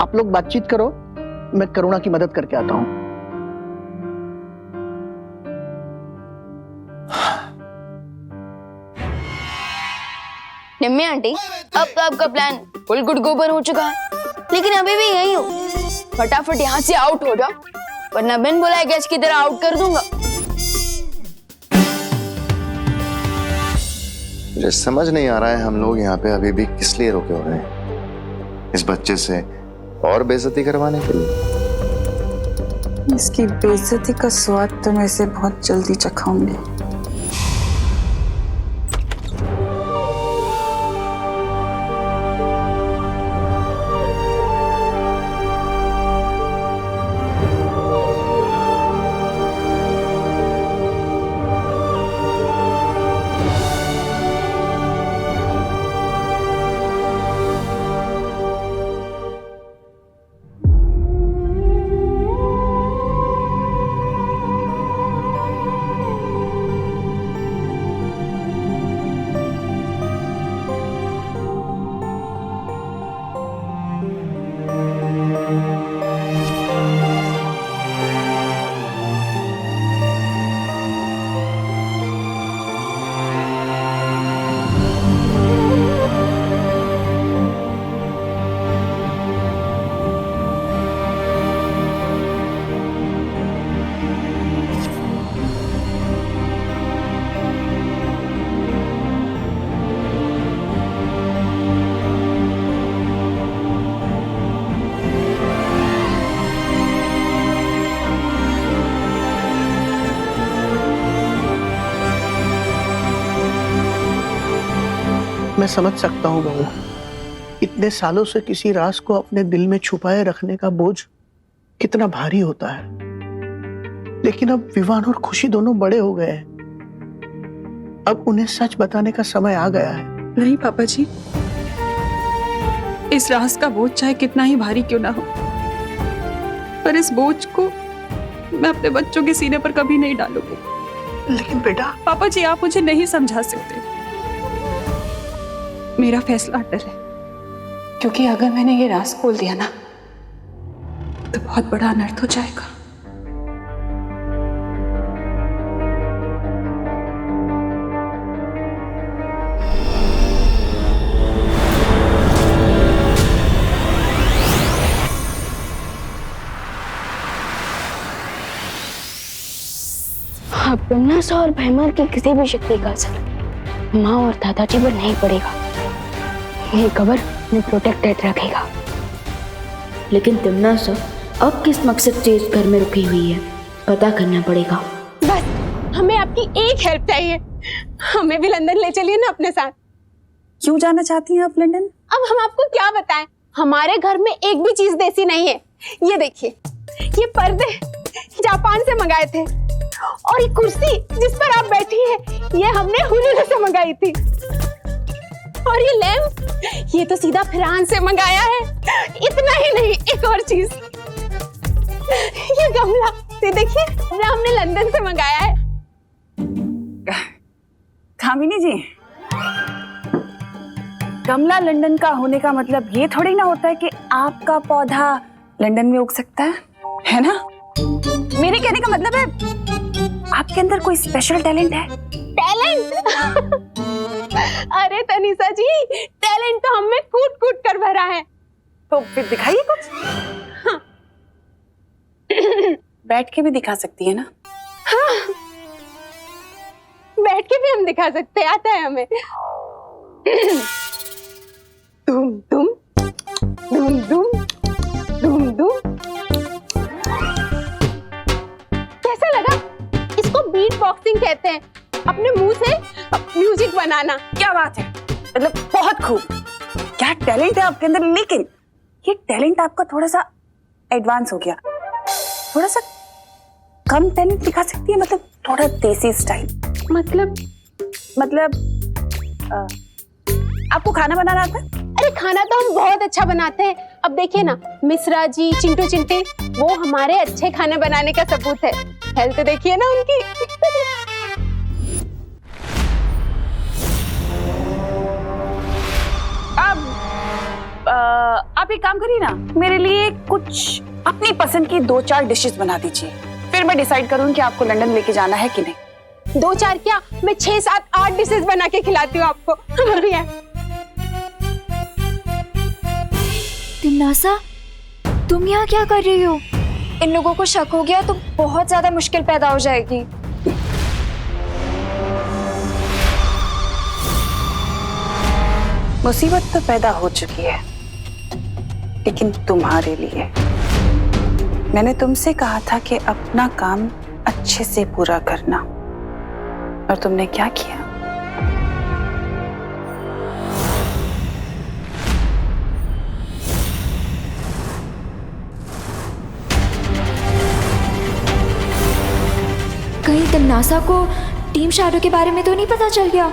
[SPEAKER 4] आप लोग बातचीत करो, मैं करुणा की मदद करके आता हूँ।
[SPEAKER 1] निम्मी आंटी, अब तो आपका प्लान फुल गुड गोबर हो चुका है, लेकिन अभी भी यही हो। फटाफट यहाँ से आउट हो जाओ, वरना बिन बुलाए गैस की तरह आउट कर दूंगा।
[SPEAKER 10] मुझे समझ नहीं आ रहा है हम लोग यहाँ पे अभी भी किस लिए रुके हो रहे हैं? इस बच्चे से और बेइज्जती करवाने के लिए?
[SPEAKER 5] इसकी बेइज्जती का स्वाद तो मैं इसे बहुत जल्दी चखाऊंगी।
[SPEAKER 4] मैं समझ सकता हूँ बहू, इतने सालों से किसी राज को अपने दिल में छुपाए रखने का बोझ कितना भारी होता है। लेकिन अब विवान और खुशी दोनों बड़े हो गए हैं, अब उन्हें सच बताने का समय आ गया है।
[SPEAKER 5] नहीं पापा जी, इस राज का बोझ चाहे कितना ही भारी क्यों ना हो, पर इस बोझ को मैं अपने बच्चों के सीने पर कभी नहीं डालूंगी।
[SPEAKER 4] लेकिन बेटा।
[SPEAKER 5] पापा जी, आप मुझे नहीं समझा सकते। मेरा फैसला अटल है, क्योंकि अगर मैंने ये राज खोल दिया ना तो बहुत बड़ा अनर्थ हो जाएगा।
[SPEAKER 1] अब तिमनासा और भैमर की किसी भी शक्ति का असर माँ और दादाजी पर नहीं पड़ेगा। ये कबर में प्रोटेक्टेड रखेगा। लेकिन तिमनासा अब किस मकसद से इस घर में रुकी हुई है, पता करना पड़ेगा।
[SPEAKER 2] बस हमें आपकी एक हेल्प चाहिए, हमें भी लंदन ले चलिए ना अपने साथ।
[SPEAKER 5] क्यों जाना चाहती हैं आप लंदन?
[SPEAKER 2] अब हम आपको क्या बताएं, हमारे घर में एक भी चीज देसी नहीं है। ये देखिए, ये पर्दे जापान से मंगाए थे, और ये कुर्सी जिस पर आप बैठी हैं, ये हमने हुनर से मंगाई थी। और ये लैंप, ये तो सीधा फ्रांस से मंगाया है। इतना ही नहीं, एक और चीज, ये गमला, ये देखिए, ये हमने लंदन से मंगाया है।
[SPEAKER 5] कामिनी जी, गमला लंदन का होने का मतलब ये थोड़ी ना होता है कि आपका पौधा लंदन में उग सकता है ना? मेरे कहने का मतलब है आपके अंदर कोई स्पेशल टैलेंट है।
[SPEAKER 2] टैलेंट? अरे तनिषा जी, टैलेंट तो हमें कूट कूट कर भरा है।
[SPEAKER 5] तो फिर दिखाइए कुछ।
[SPEAKER 2] हाँ।
[SPEAKER 5] बैठ के भी दिखा सकती है ना?
[SPEAKER 2] हाँ, बैठ के भी हम दिखा सकते हैं, आता है हमें। दुम दुम दुम दुम दुम दुम। कैसा लगा? इसको बीट बॉक्सिंग कहते हैं, अपने मुंह से म्यूजिक बनाना।
[SPEAKER 5] क्या बात है, मतलब बहुत खूब। क्या टैलेंट है आपके अंदर, लेकिन ये टैलेंट आपका थोड़ा सा एडवांस हो गया। थोड़ा सा कम टैलेंट दिखा सकती है, मतलब थोड़ा देसी स्टाइल। मतलब आपको खाना बनाना आता है?
[SPEAKER 2] अरे खाना तो हम बहुत अच्छा बनाते हैं। अब देखिए ना, मिश्रा जी, चिंटू चिंटी, वो हमारे अच्छे खाने बनाने का सबूत है। हेल्थ देखिए ना उनकी।
[SPEAKER 5] अब आप एक काम करिए ना, मेरे लिए कुछ अपनी पसंद की 2-4 डिशेस बना दीजिए, फिर मैं डिसाइड करूँ कि आपको लंदन लेके जाना है कि नहीं।
[SPEAKER 2] 2-4 क्या, मैं 6, 7, 8 डिशेस बना के खिलाती हूँ आपको। बढ़िया।
[SPEAKER 7] तिमनासा, तुम यहाँ क्या कर रही हो?
[SPEAKER 3] इन लोगों को शक हो गया तो बहुत ज्यादा मुश्किल पैदा हो जाएगी।
[SPEAKER 5] मुसीबत तो पैदा हो चुकी है, लेकिन तुम्हारे लिए। मैंने तुमसे कहा था कि अपना काम अच्छे से पूरा करना, और तुमने क्या किया?
[SPEAKER 7] कहीं तिमनासा को टीम शैडो के बारे में तो नहीं पता चल गया?